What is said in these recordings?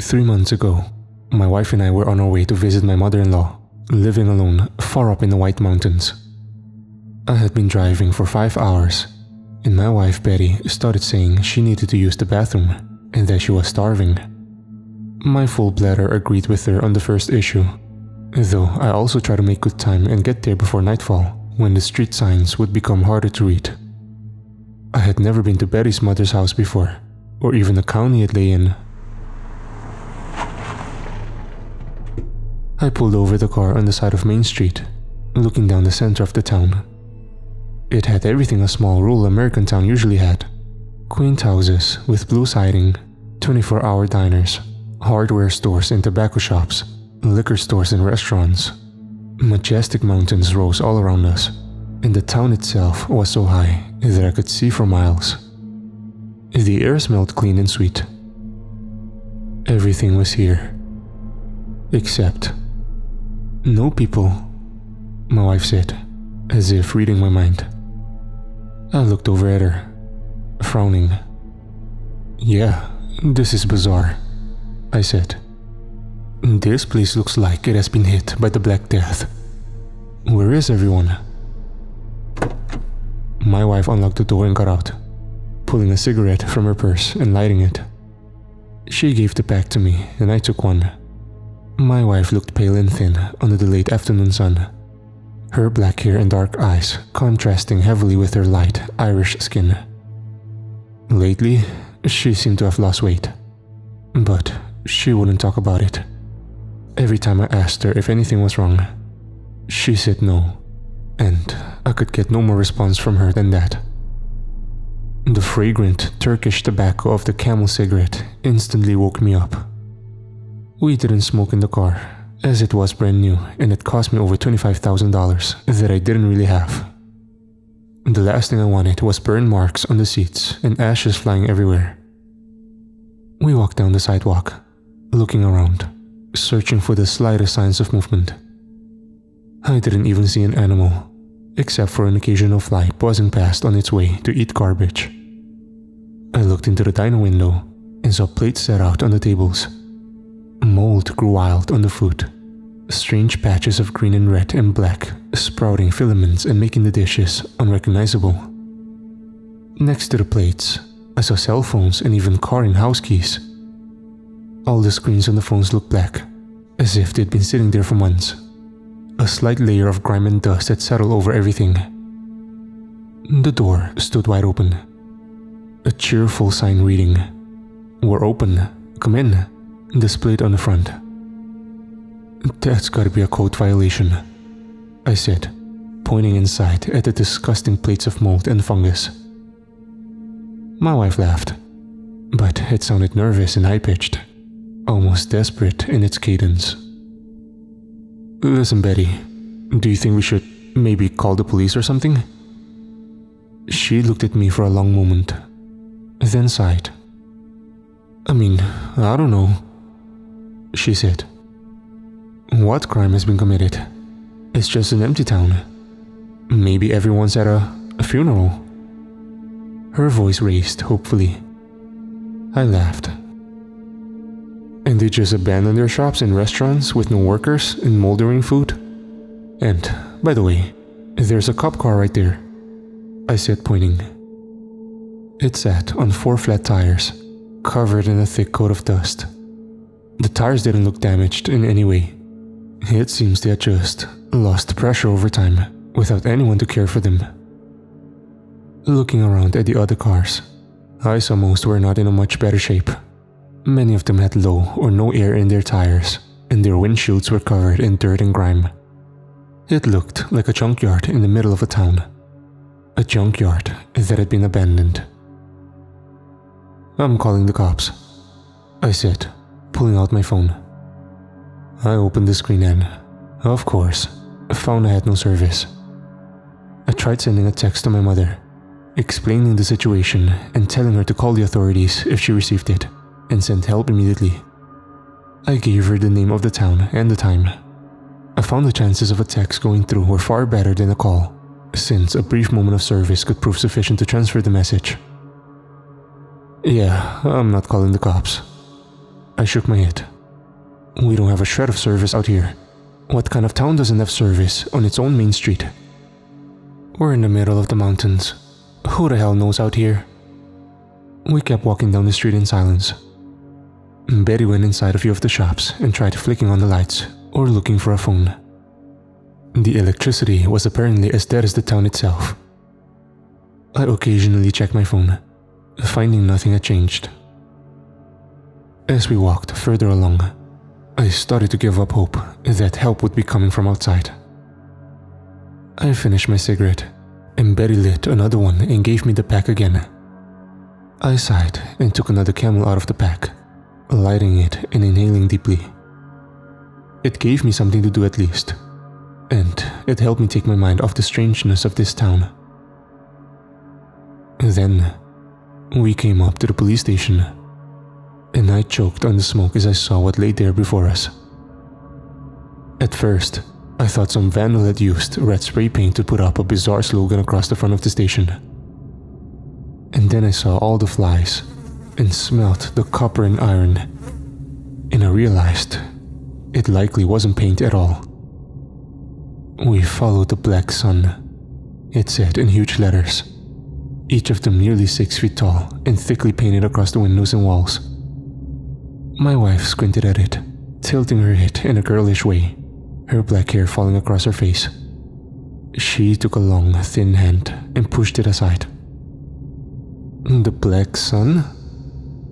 3 months ago, my wife and I were on our way to visit my mother-in-law, living alone far up in the White Mountains. I had been driving for 5 hours, and my wife Betty started saying she needed to use the bathroom and that she was starving. My full bladder agreed with her on the first issue, though I also tried to make good time and get there before nightfall, when the street signs would become harder to read. I had never been to Betty's mother's house before, or even the county it lay in. I pulled over the car on the side of Main Street, looking down the center of the town. It had everything a small rural American town usually had. Quaint houses with blue siding, 24-hour diners, hardware stores and tobacco shops, liquor stores and restaurants. Majestic mountains rose all around us, and the town itself was so high that I could see for miles. The air smelled clean and sweet. Everything was here. Except no people, my wife said, as if reading my mind. I looked over at her, frowning. "Yeah, this is bizarre," I said. "This place looks like it has been hit by the Black Death. Where is everyone?" My wife unlocked the door and got out, pulling a cigarette from her purse and lighting it. She gave the pack to me and I took one. My wife looked pale and thin under the late afternoon sun, her black hair and dark eyes contrasting heavily with her light Irish skin. Lately, she seemed to have lost weight, but she wouldn't talk about it. Every time I asked her if anything was wrong, she said no, and I could get no more response from her than that. The fragrant Turkish tobacco of the Camel cigarette instantly woke me up. We didn't smoke in the car, as it was brand new and it cost me over $25,000 that I didn't really have. The last thing I wanted was burn marks on the seats and ashes flying everywhere. We walked down the sidewalk, looking around, searching for the slightest signs of movement. I didn't even see an animal, except for an occasional fly buzzing past on its way to eat garbage. I looked into the diner window and saw plates set out on the tables. Mold grew wild on the food, strange patches of green and red and black sprouting filaments and making the dishes unrecognizable. Next to the plates, I saw cell phones and even car and house keys. All the screens on the phones looked black, as if they'd been sitting there for months. A slight layer of grime and dust had settled over everything. The door stood wide open. A cheerful sign reading, "We're open, come in," displayed on the front. "That's gotta be a code violation," I said, pointing inside at the disgusting plates of mold and fungus. My wife laughed, but it sounded nervous and high-pitched, almost desperate in its cadence. "Listen, Betty, do you think we should maybe call the police or something?" She looked at me for a long moment, then sighed. "I mean, I don't know," she said. "What crime has been committed? It's just an empty town. Maybe everyone's at a funeral." Her voice raised hopefully. I laughed. "And they just abandoned their shops and restaurants with no workers and moldering food? And, by the way, there's a cop car right there," I said, pointing. It sat on 4 flat tires, covered in a thick coat of dust. The tires didn't look damaged in any way. It seems they had just lost pressure over time, without anyone to care for them. Looking around at the other cars, I saw most were not in a much better shape. Many of them had low or no air in their tires, and their windshields were covered in dirt and grime. It looked like a junkyard in the middle of a town. A junkyard that had been abandoned. "I'm calling the cops," I said, pulling out my phone. I opened the screen and, of course, found I had no service. I tried sending a text to my mother, explaining the situation and telling her to call the authorities if she received it, and send help immediately. I gave her the name of the town and the time. I found the chances of a text going through were far better than a call, since a brief moment of service could prove sufficient to transfer the message. "Yeah, I'm not calling the cops," I shook my head. We don't have a shred of service out here. What kind of town doesn't have service on its own main street? We're in the middle of the mountains. Who the hell knows out here? We kept walking down the street in silence. Betty went inside a few of the shops and tried flicking on the lights or looking for a phone. The electricity was apparently as dead as the town itself. I occasionally checked my phone, finding nothing had changed. As we walked further along, I started to give up hope that help would be coming from outside. I finished my cigarette, and Betty lit another one and gave me the pack again. I sighed and took another Camel out of the pack, lighting it and inhaling deeply. It gave me something to do at least, and it helped me take my mind off the strangeness of this town. Then, we came up to the police station, and I choked on the smoke as I saw what lay there before us. At first, I thought some vandal had used red spray paint to put up a bizarre slogan across the front of the station. And then I saw all the flies, and smelt the copper and iron, and I realized it likely wasn't paint at all. We followed the black sun, it said in huge letters, each of them nearly 6 feet tall and thickly painted across the windows and walls. My wife squinted at it, tilting her head in a girlish way, her black hair falling across her face. She took a long, thin hand and pushed it aside. "The Black Sun?"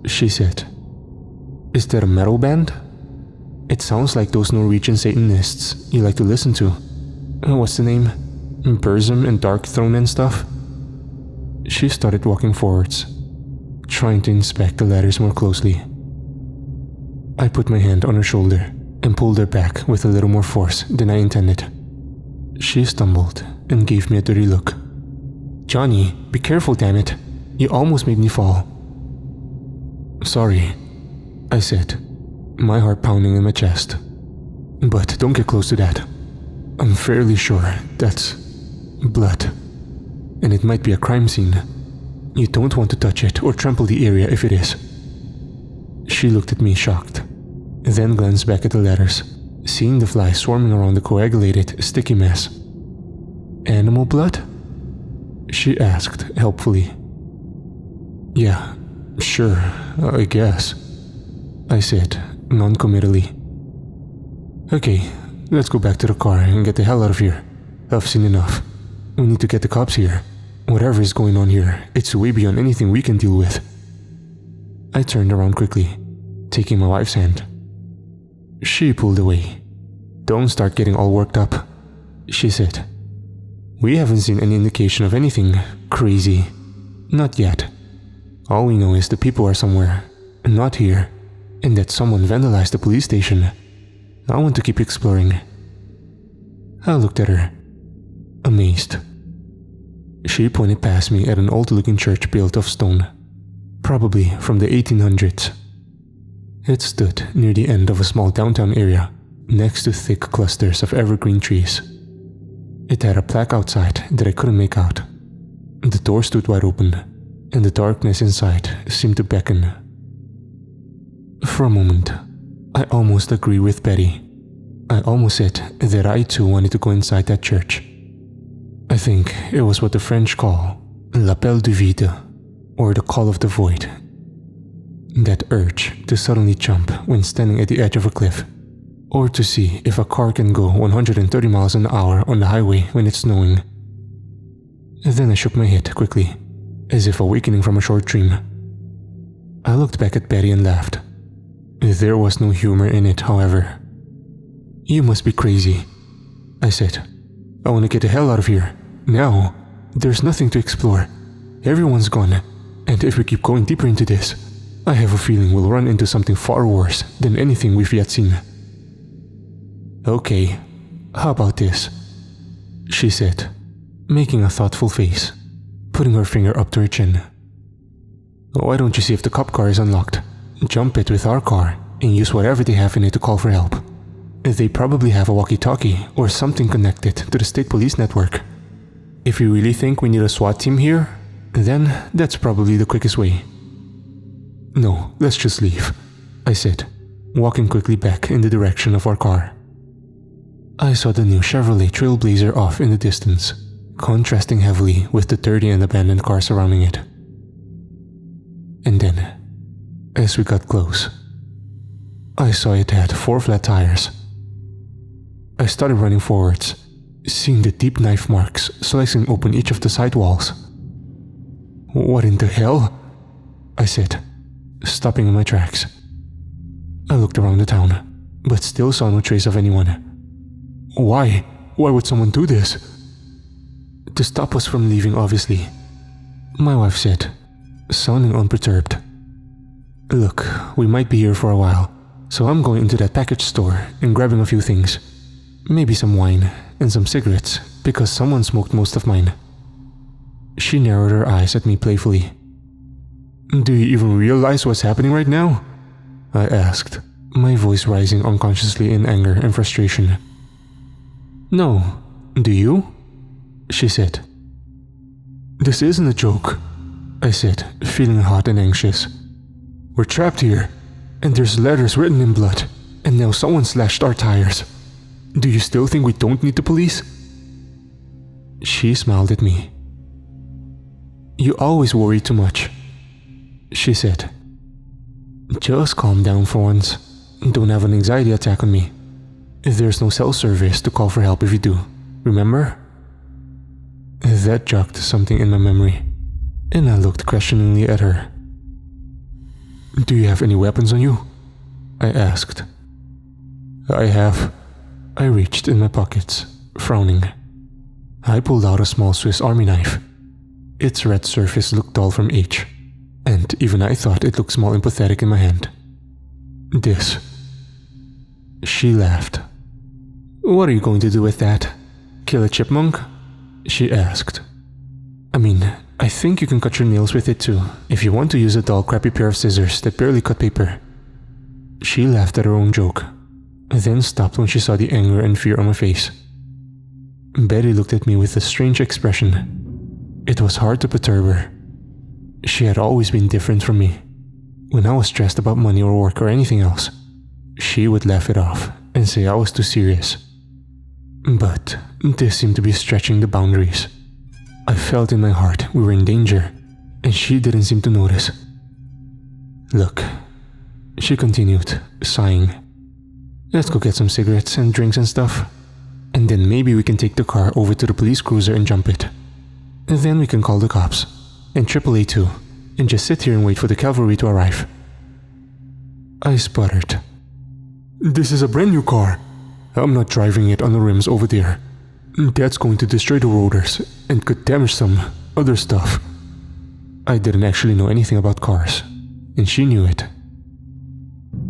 she said. "Is that a metal band? It sounds like those Norwegian Satanists you like to listen to. What's the name? Burzum and Dark Throne and stuff?" She started walking forwards, trying to inspect the letters more closely. I put my hand on her shoulder and pulled her back with a little more force than I intended. She stumbled and gave me a dirty look. "Johnny, be careful, damn it. You almost made me fall." "Sorry," I said, my heart pounding in my chest. "But don't get close to that. I'm fairly sure that's blood. And it might be a crime scene. You don't want to touch it or trample the area if it is." She looked at me shocked, then glanced back at the letters, seeing the flies swarming around the coagulated, sticky mess. "Animal blood?" she asked helpfully. "Yeah, sure, I guess," I said, non-committally. "Okay, let's go back to the car and get the hell out of here. I've seen enough. We need to get the cops here. Whatever is going on here, it's way beyond anything we can deal with." I turned around quickly, taking my wife's hand. She pulled away. "Don't start getting all worked up," she said. "We haven't seen any indication of anything crazy. Not yet. All we know is the people are somewhere, not here, and that someone vandalized the police station. I want to keep exploring." I looked at her, amazed. She pointed past me at an old-looking church built of stone, probably from the 1800s. It stood near the end of a small downtown area, next to thick clusters of evergreen trees. It had a plaque outside that I couldn't make out. The door stood wide open, and the darkness inside seemed to beckon. For a moment, I almost agreed with Betty. I almost said that I too wanted to go inside that church. I think it was what the French call l'appel du vide, or the call of the void. That urge to suddenly jump when standing at the edge of a cliff, or to see if a car can go 130 miles an hour on the highway when it's snowing. Then I shook my head quickly, as if awakening from a short dream. I looked back at Betty and laughed. There was no humor in it, however. "You must be crazy," I said. "I want to get the hell out of here. Now. There's nothing to explore. Everyone's gone, and if we keep going deeper into this, I have a feeling we'll run into something far worse than anything we've yet seen." "Okay, how about this?" she said, making a thoughtful face, putting her finger up to her chin. "Why don't you see if the cop car is unlocked? Jump it with our car and use whatever they have in it to call for help. They probably have a walkie-talkie or something connected to the state police network. If you really think we need a SWAT team here, then that's probably the quickest way." "No, let's just leave," I said, walking quickly back in the direction of our car. I saw the new Chevrolet Trailblazer off in the distance, contrasting heavily with the dirty and abandoned car surrounding it. And then, as we got close, I saw it had 4 flat tires. I started running forwards, seeing the deep knife marks slicing open each of the side walls. "What in the hell?" I said, stopping in my tracks. I looked around the town, but still saw no trace of anyone. Why? Why would someone do this? To stop us from leaving, obviously, my wife said, sounding unperturbed. "Look, we might be here for a while, so I'm going into that package store and grabbing a few things. Maybe some wine and some cigarettes, because someone smoked most of mine." She narrowed her eyes at me playfully. "Do you even realize what's happening right now?" I asked, my voice rising unconsciously in anger and frustration. "No, do you?" she said. "This isn't a joke," I said, feeling hot and anxious. "We're trapped here, and there's letters written in blood, and now someone slashed our tires. Do you still think we don't need the police?" She smiled at me. "You always worry too much," she said. "Just calm down for once. Don't have an anxiety attack on me. There's no cell service to call for help if you do, remember?" That jogged something in my memory, and I looked questioningly at her. "Do you have any weapons on you?" I asked. "I have." I reached in my pockets, frowning. I pulled out a small Swiss Army knife. Its red surface looked dull from age, and even I thought it looked small and pathetic in my hand. "This." She laughed. "What are you going to do with that? Kill a chipmunk?" she asked. "I mean, I think you can cut your nails with it too, if you want to use a dull, crappy pair of scissors that barely cut paper." She laughed at her own joke, then stopped when she saw the anger and fear on my face. Betty looked at me with a strange expression. It was hard to perturb her. She had always been different from me. When I was stressed about money or work or anything else, she would laugh it off and say I was too serious. But this seemed to be stretching the boundaries. I felt in my heart we were in danger, and she didn't seem to notice. "Look," she continued, sighing. "Let's go get some cigarettes and drinks and stuff, and then maybe we can take the car over to the police cruiser and jump it. And then we can call the cops, and AAA too, and just sit here and wait for the cavalry to arrive." I sputtered. "This is a brand new car. I'm not driving it on the rims over there. That's going to destroy the rotors and could damage some other stuff." I didn't actually know anything about cars, and she knew it.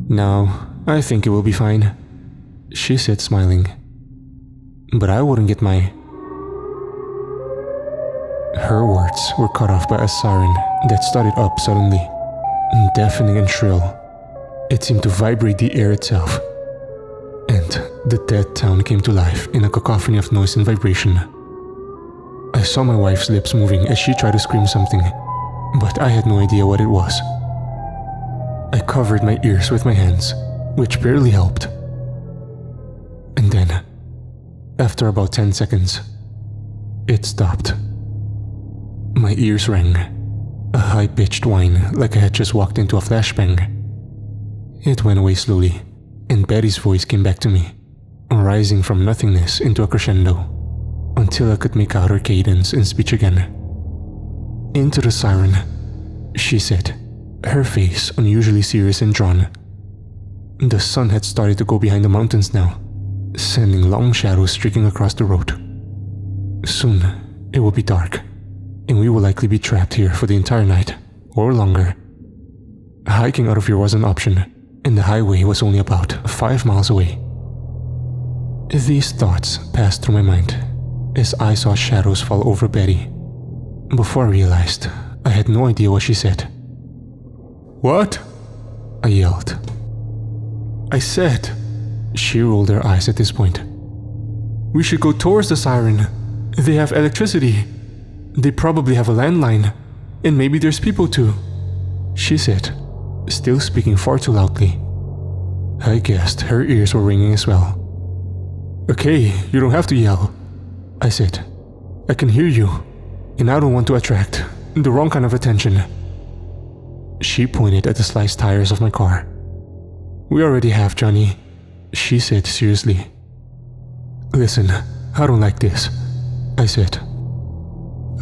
"No, I think it will be fine," she said, smiling. "But I wouldn't get my..." Her words were cut off by a siren that started up suddenly, deafening and shrill. It seemed to vibrate the air itself, and the dead town came to life in a cacophony of noise and vibration. I saw my wife's lips moving as she tried to scream something, but I had no idea what it was. I covered my ears with my hands, which barely helped. And then, after about 10 seconds, it stopped. My ears rang, a high-pitched whine like I had just walked into a flashbang. It went away slowly, and Betty's voice came back to me, rising from nothingness into a crescendo, until I could make out her cadence and speech again. "Into the siren," she said, her face unusually serious and drawn. The sun had started to go behind the mountains now, sending long shadows streaking across the road. Soon, it will be dark, and we will likely be trapped here for the entire night, or longer. Hiking out of here was an option, and the highway was only about 5 miles away. These thoughts passed through my mind as I saw shadows fall over Betty, before I realized I had no idea what she said. "What?" I yelled. "I said..." She rolled her eyes at this point. "We should go towards the siren. They have electricity. They probably have a landline, and maybe there's people too," she said, still speaking far too loudly. I guessed her ears were ringing as well. "Okay, you don't have to yell," I said. "I can hear you, and I don't want to attract the wrong kind of attention." She pointed at the sliced tires of my car. "We already have, Johnny," she said seriously. "Listen, I don't like this," I said.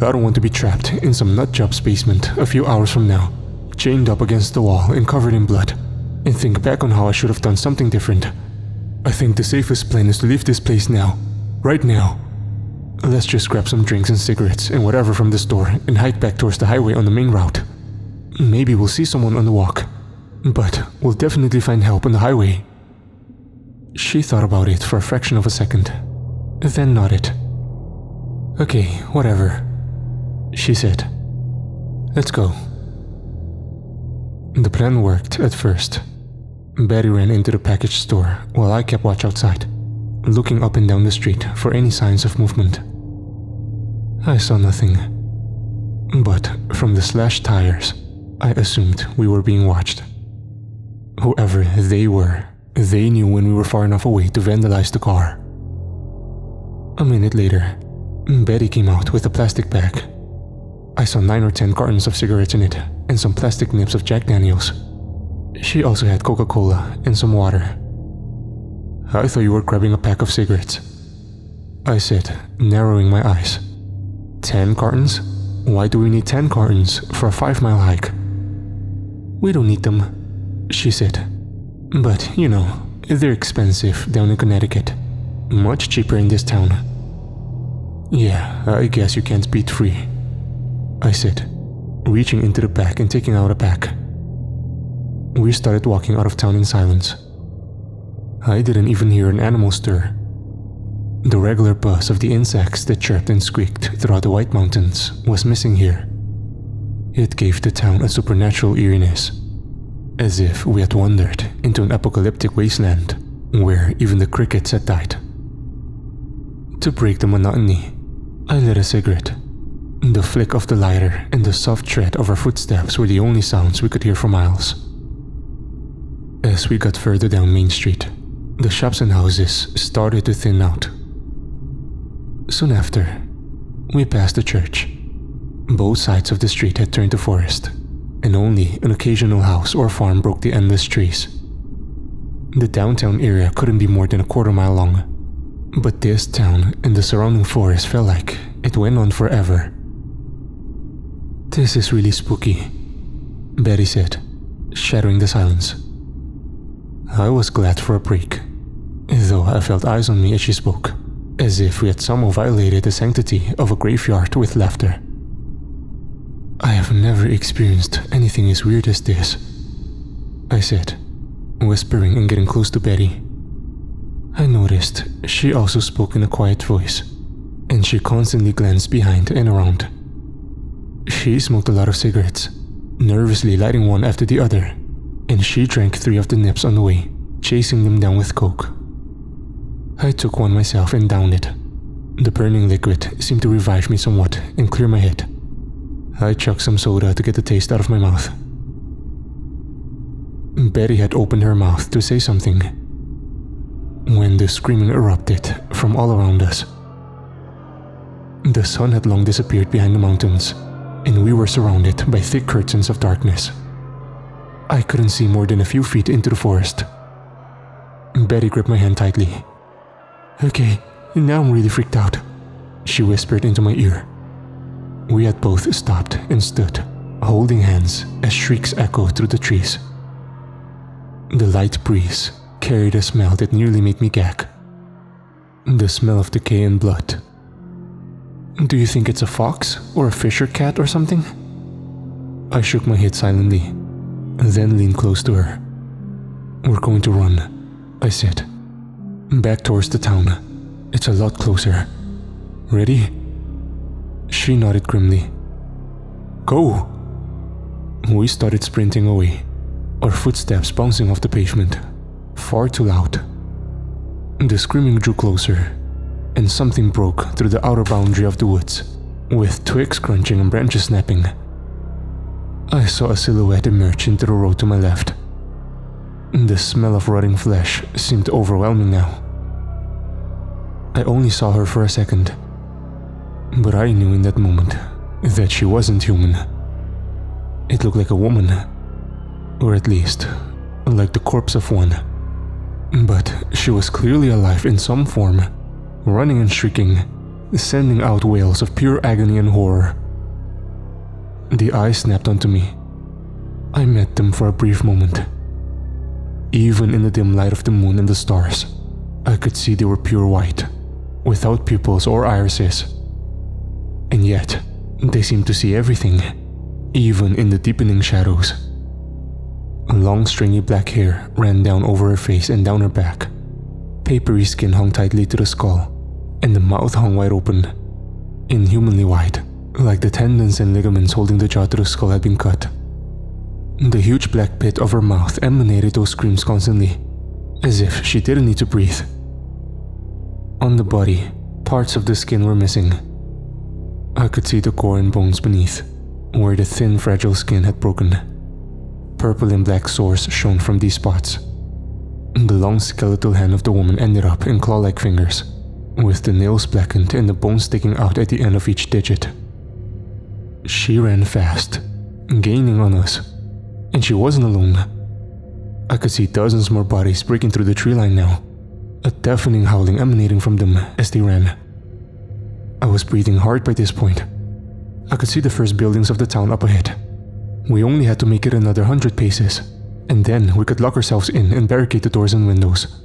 "I don't want to be trapped in some nutjob's basement a few hours from now, chained up against the wall and covered in blood, and think back on how I should have done something different. I think the safest plan is to leave this place now, right now. Let's just grab some drinks and cigarettes and whatever from the store and hike back towards the highway on the main route. Maybe we'll see someone on the walk, but we'll definitely find help on the highway." She thought about it for a fraction of a second, then nodded. "Okay, whatever," she said. "Let's go." The plan worked at first. Betty ran into the package store while I kept watch outside, looking up and down the street for any signs of movement. I saw nothing, but from the slashed tires, I assumed we were being watched. Whoever they were, they knew when we were far enough away to vandalize the car. A minute later, Betty came out with a plastic bag. I saw 9 or 10 cartons of cigarettes in it and some plastic nibs of Jack Daniels. She also had Coca-Cola and some water. "I thought you were grabbing a pack of cigarettes," I said, narrowing my eyes. 10 cartons? Why do we need 10 cartons for a 5-mile hike?" "We don't need them," she said. "But, you know, they're expensive down in Connecticut. Much cheaper in this town." "Yeah, I guess you can't beat free," I said, reaching into the bag and taking out a pack. We started walking out of town in silence. I didn't even hear an animal stir. The regular buzz of the insects that chirped and squeaked throughout the White Mountains was missing here. It gave the town a supernatural eeriness, as if we had wandered into an apocalyptic wasteland where even the crickets had died. To break the monotony, I lit a cigarette. The flick of the lighter and the soft tread of our footsteps were the only sounds we could hear for miles. As we got further down Main Street, the shops and houses started to thin out. Soon after, we passed the church. Both sides of the street had turned to forest, and only an occasional house or farm broke the endless trees. The downtown area couldn't be more than a quarter-mile long, but this town and the surrounding forest felt like it went on forever. "This is really spooky," Betty said, shattering the silence. I was glad for a break, though I felt eyes on me as she spoke, as if we had somehow violated the sanctity of a graveyard with laughter. "I have never experienced anything as weird as this," I said, whispering and getting close to Betty. I noticed she also spoke in a quiet voice, and she constantly glanced behind and around. She smoked a lot of cigarettes, nervously lighting one after the other, and she drank 3 of the nips on the way, chasing them down with Coke. I took one myself and downed it. The burning liquid seemed to revive me somewhat and clear my head. I chugged some soda to get the taste out of my mouth. Betty had opened her mouth to say something when the screaming erupted from all around us. The sun had long disappeared behind the mountains, and we were surrounded by thick curtains of darkness. I couldn't see more than a few feet into the forest. Betty gripped my hand tightly. "Okay, now I'm really freaked out," she whispered into my ear. We had both stopped and stood, holding hands as shrieks echoed through the trees. The light breeze carried a smell that nearly made me gag. The smell of decay and blood. "Do you think it's a fox or a fisher cat or something?" I shook my head silently, then leaned close to her. "We're going to run," I said. "Back towards the town. It's a lot closer. Ready?" She nodded grimly. "Go!" We started sprinting away, our footsteps bouncing off the pavement, far too loud. The screaming drew closer, and something broke through the outer boundary of the woods, with twigs crunching and branches snapping. I saw a silhouette emerge into the road to my left. The smell of rotting flesh seemed overwhelming now. I only saw her for a second, but I knew in that moment that she wasn't human. It looked like a woman, or at least like the corpse of one. But she was clearly alive in some form, running and shrieking, sending out wails of pure agony and horror. The eyes snapped onto me. I met them for a brief moment. Even in the dim light of the moon and the stars, I could see they were pure white, without pupils or irises. And yet, they seemed to see everything, even in the deepening shadows. Long stringy black hair ran down over her face and down her back. Papery skin hung tightly to the skull, and the mouth hung wide open, inhumanly wide, like the tendons and ligaments holding the jaw to the skull had been cut. The huge black pit of her mouth emanated those screams constantly, as if she didn't need to breathe. On the body, parts of the skin were missing. I could see the core and bones beneath, where the thin, fragile skin had broken. Purple and black sores shone from these spots. The long skeletal hand of the woman ended up in claw-like fingers, with the nails blackened and the bones sticking out at the end of each digit. She ran fast, gaining on us, and she wasn't alone. I could see dozens more bodies breaking through the tree line now, a deafening howling emanating from them as they ran. I was breathing hard by this point. I could see the first buildings of the town up ahead. We only had to make it another 100 paces, and then we could lock ourselves in and barricade the doors and windows.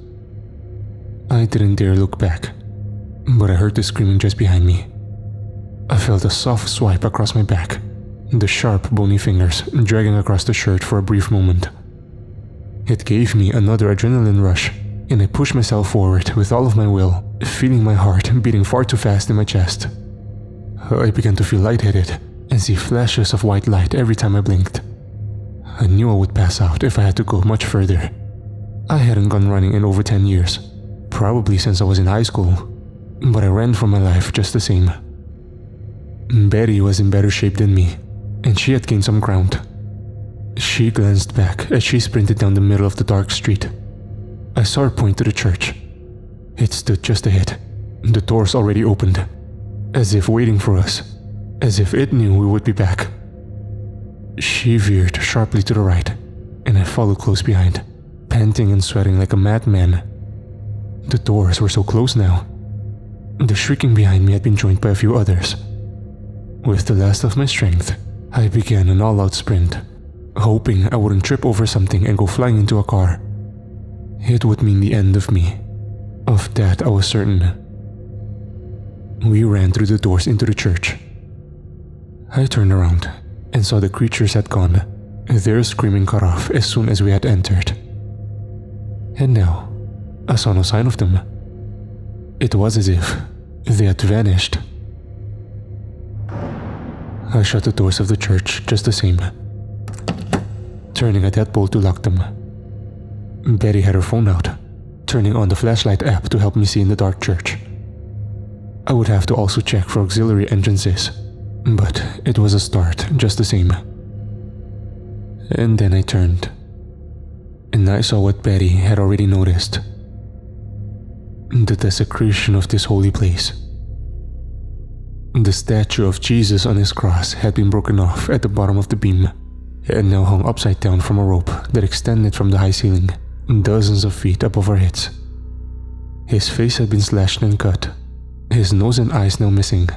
I didn't dare look back, but I heard the screaming just behind me. I felt a soft swipe across my back, the sharp, bony fingers dragging across the shirt for a brief moment. It gave me another adrenaline rush, and I pushed myself forward with all of my will, feeling my heart beating far too fast in my chest. I began to feel lightheaded and see flashes of white light every time I blinked. I knew I would pass out if I had to go much further. I hadn't gone running in over 10 years, probably since I was in high school, but I ran for my life just the same. Betty was in better shape than me, and she had gained some ground. She glanced back as she sprinted down the middle of the dark street. I saw her point to the church. It stood just ahead, the doors already opened, as if waiting for us, as if it knew we would be back. She veered sharply to the right, and I followed close behind, panting and sweating like a madman. The doors were so close now. The shrieking behind me had been joined by a few others. With the last of my strength, I began an all-out sprint, hoping I wouldn't trip over something and go flying into a car. It would mean the end of me. Of that I was certain. We ran through the doors into the church. I turned around and saw the creatures had gone, their screaming cut off as soon as we had entered. And now, I saw no sign of them. It was as if they had vanished. I shut the doors of the church just the same, turning a deadbolt to lock them. Betty had her phone out, turning on the flashlight app to help me see in the dark church. I would have to also check for auxiliary entrances, but it was a start just the same. And then I turned, and I saw what Betty had already noticed. The desecration of this holy place. The statue of Jesus on his cross had been broken off at the bottom of the beam, and now hung upside down from a rope that extended from the high ceiling, dozens of feet above our heads. His face had been slashed and cut, his nose and eyes now missing.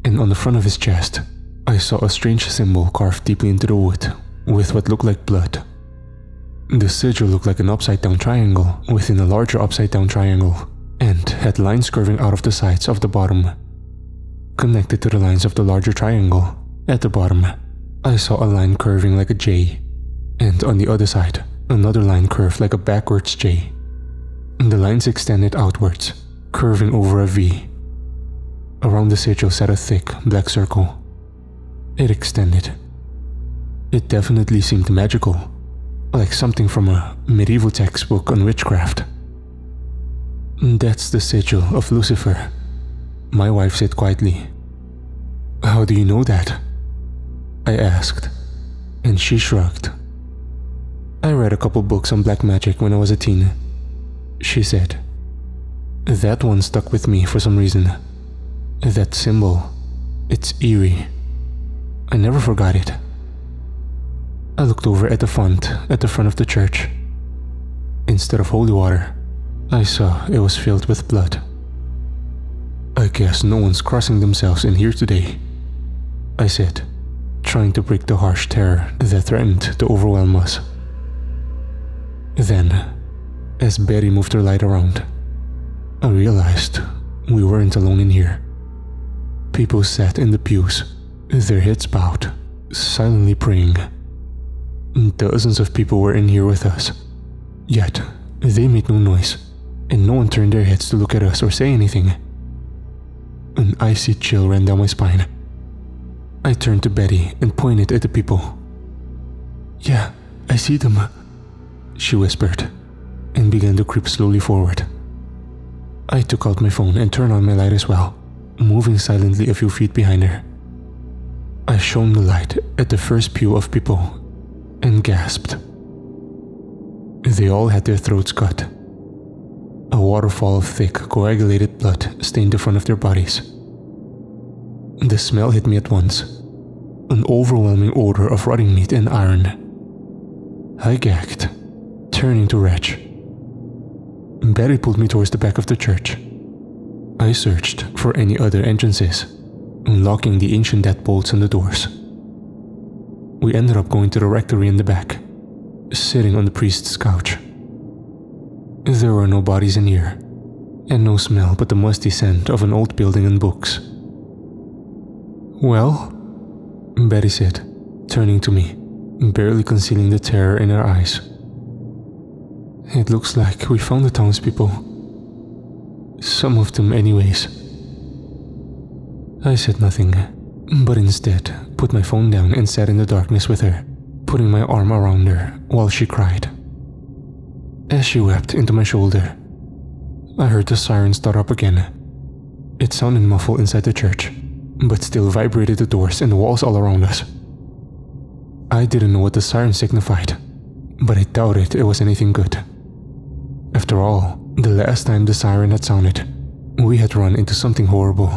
And on the front of his chest, I saw a strange symbol carved deeply into the wood, with what looked like blood. The sigil looked like an upside-down triangle within a larger upside-down triangle, and had lines curving out of the sides of the bottom. Connected to the lines of the larger triangle, at the bottom, I saw a line curving like a J, and on the other side, another line curved like a backwards J. The lines extended outwards, curving over a V. Around the sigil sat a thick, black circle. It extended. It definitely seemed magical, like something from a medieval textbook on witchcraft. "That's the sigil of Lucifer," my wife said quietly. "How do you know that?" I asked, and she shrugged. "I I read a couple books on black magic when I was a teen, she said. That one stuck with me for some reason. That symbol, it's eerie. I never forgot it. I looked over at the font at the front of the church. Instead of holy water, I saw it was filled with blood. I guess no one's crossing themselves in here today, I said, trying to break the harsh terror that threatened to overwhelm us. Then, as Betty moved her light around, I realized we weren't alone in here. People sat in the pews, their heads bowed, silently praying. Dozens of people were in here with us, yet they made no noise, and no one turned their heads to look at us or say anything. An icy chill ran down my spine. I turned to Betty and pointed at the people. "Yeah, I see them," she whispered, and began to creep slowly forward. I took out my phone and turned on my light as well, moving silently a few feet behind her. I shone the light at the first pew of people and gasped. They all had their throats cut. A waterfall of thick, coagulated blood stained the front of their bodies. The smell hit me at once, an overwhelming odor of rotting meat and iron. I gagged, turning to Reg. Betty pulled me towards the back of the church. I searched for any other entrances, unlocking the ancient deadbolts on the doors. We ended up going to the rectory in the back, sitting on the priest's couch. There were no bodies in here, and no smell but the musty scent of an old building and books. "Well?" Betty said, turning to me, barely concealing the terror in her eyes. "It looks like we found the townspeople. Some of them anyways." I said nothing, but instead put my phone down and sat in the darkness with her, putting my arm around her while she cried. As she wept into my shoulder, I heard the siren start up again. It sounded muffled inside the church, but still vibrated the doors and the walls all around us. I didn't know what the siren signified, but I doubted it was anything good. After all, the last time the siren had sounded, we had run into something horrible.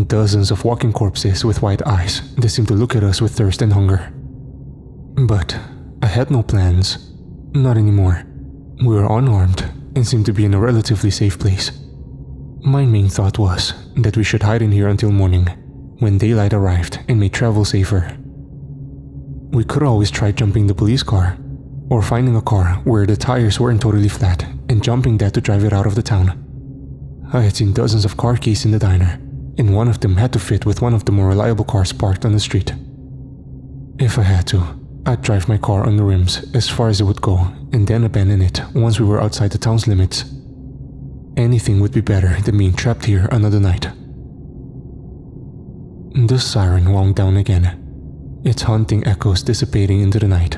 Dozens of walking corpses with white eyes that seemed to look at us with thirst and hunger. But I had no plans. Not anymore. We were unarmed and seemed to be in a relatively safe place. My main thought was that we should hide in here until morning, when daylight arrived and made travel safer. We could always try jumping the police car, or finding a car where the tires weren't totally flat and jumping that to drive it out of the town. I had seen dozens of car keys in the diner, and one of them had to fit with one of the more reliable cars parked on the street. If I had to, I'd drive my car on the rims as far as it would go and then abandon it once we were outside the town's limits. Anything would be better than being trapped here another night. The siren wound down again, its haunting echoes dissipating into the night.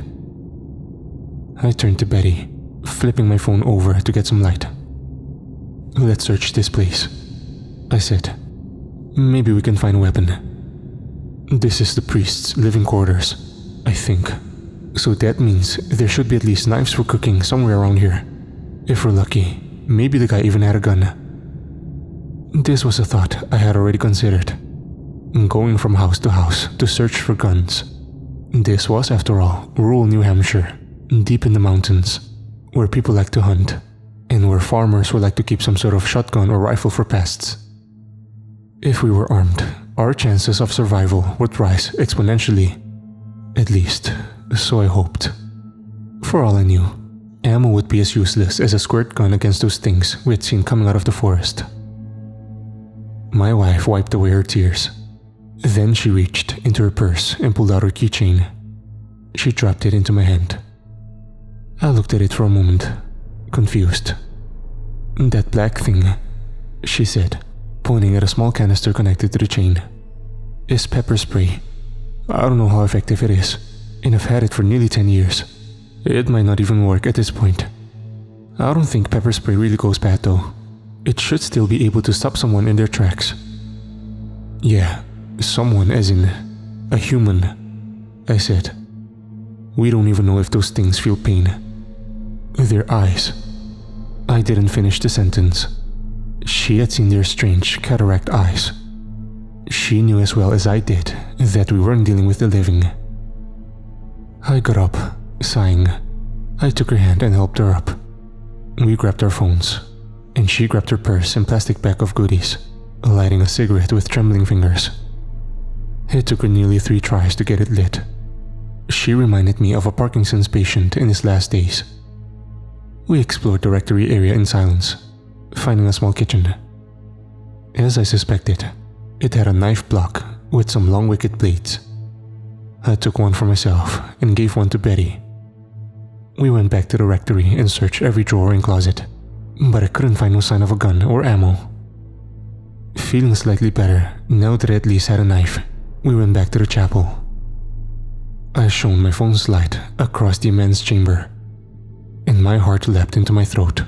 I turned to Betty, flipping my phone over to get some light. "Let's search this place," I said. "Maybe we can find a weapon. This is the priest's living quarters, I think. So that means there should be at least knives for cooking somewhere around here. If we're lucky, maybe the guy even had a gun." This was a thought I had already considered. Going from house to house to search for guns. This was, after all, rural New Hampshire, deep in the mountains, where people like to hunt, and where farmers would like to keep some sort of shotgun or rifle for pests. If we were armed, our chances of survival would rise exponentially. At least, so I hoped. For all I knew, ammo would be as useless as a squirt gun against those things we had seen coming out of the forest. My wife wiped away her tears. Then she reached into her purse and pulled out her keychain. She dropped it into my hand. I looked at it for a moment, confused. "That black thing," she said, pointing at a small canister connected to the chain, "is pepper spray. I don't know how effective it is, and I've had it for nearly 10 years. It might not even work at this point. I don't think pepper spray really goes bad though. It should still be able to stop someone in their tracks." "Yeah, someone as in a human," I said. We don't even know if those things feel pain. Their eyes. I didn't finish the sentence. She had seen their strange cataract eyes. She knew as well as I did that we weren't dealing with the living. I got up, sighing. I took her hand and helped her up. We grabbed our phones, and she grabbed her purse and plastic bag of goodies, lighting a cigarette with trembling fingers. It took her nearly 3 tries to get it lit. She reminded me of a Parkinson's patient in his last days. We explored the rectory area in silence, finding a small kitchen. As I suspected, it had a knife block with some long wicked blades. I took one for myself and gave one to Betty. We went back to the rectory and searched every drawer and closet, but I couldn't find no sign of a gun or ammo. Feeling slightly better now that I at least had a knife, we went back to the chapel. I shone my phone's light across the immense chamber, and my heart leapt into my throat.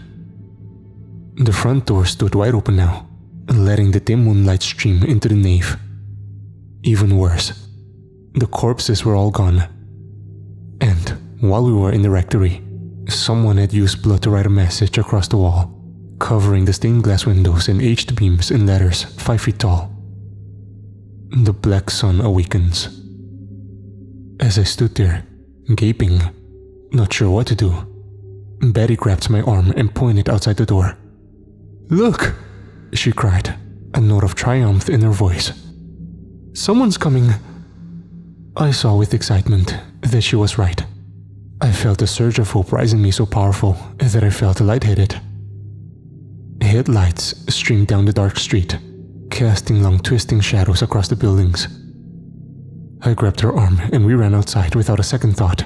The front door stood wide open now, letting the dim moonlight stream into the nave. Even worse, the corpses were all gone. And while we were in the rectory, someone had used blood to write a message across the wall, covering the stained glass windows and aged beams in letters 5 feet tall. The black sun awakens. As I stood there, gaping, not sure what to do, Betty grabbed my arm and pointed outside the door. "Look!" she cried, a note of triumph in her voice. "Someone's coming." I saw with excitement that she was right. I felt a surge of hope rising me so powerful that I felt lightheaded. Headlights streamed down the dark street, casting long twisting shadows across the buildings. I grabbed her arm and we ran outside without a second thought.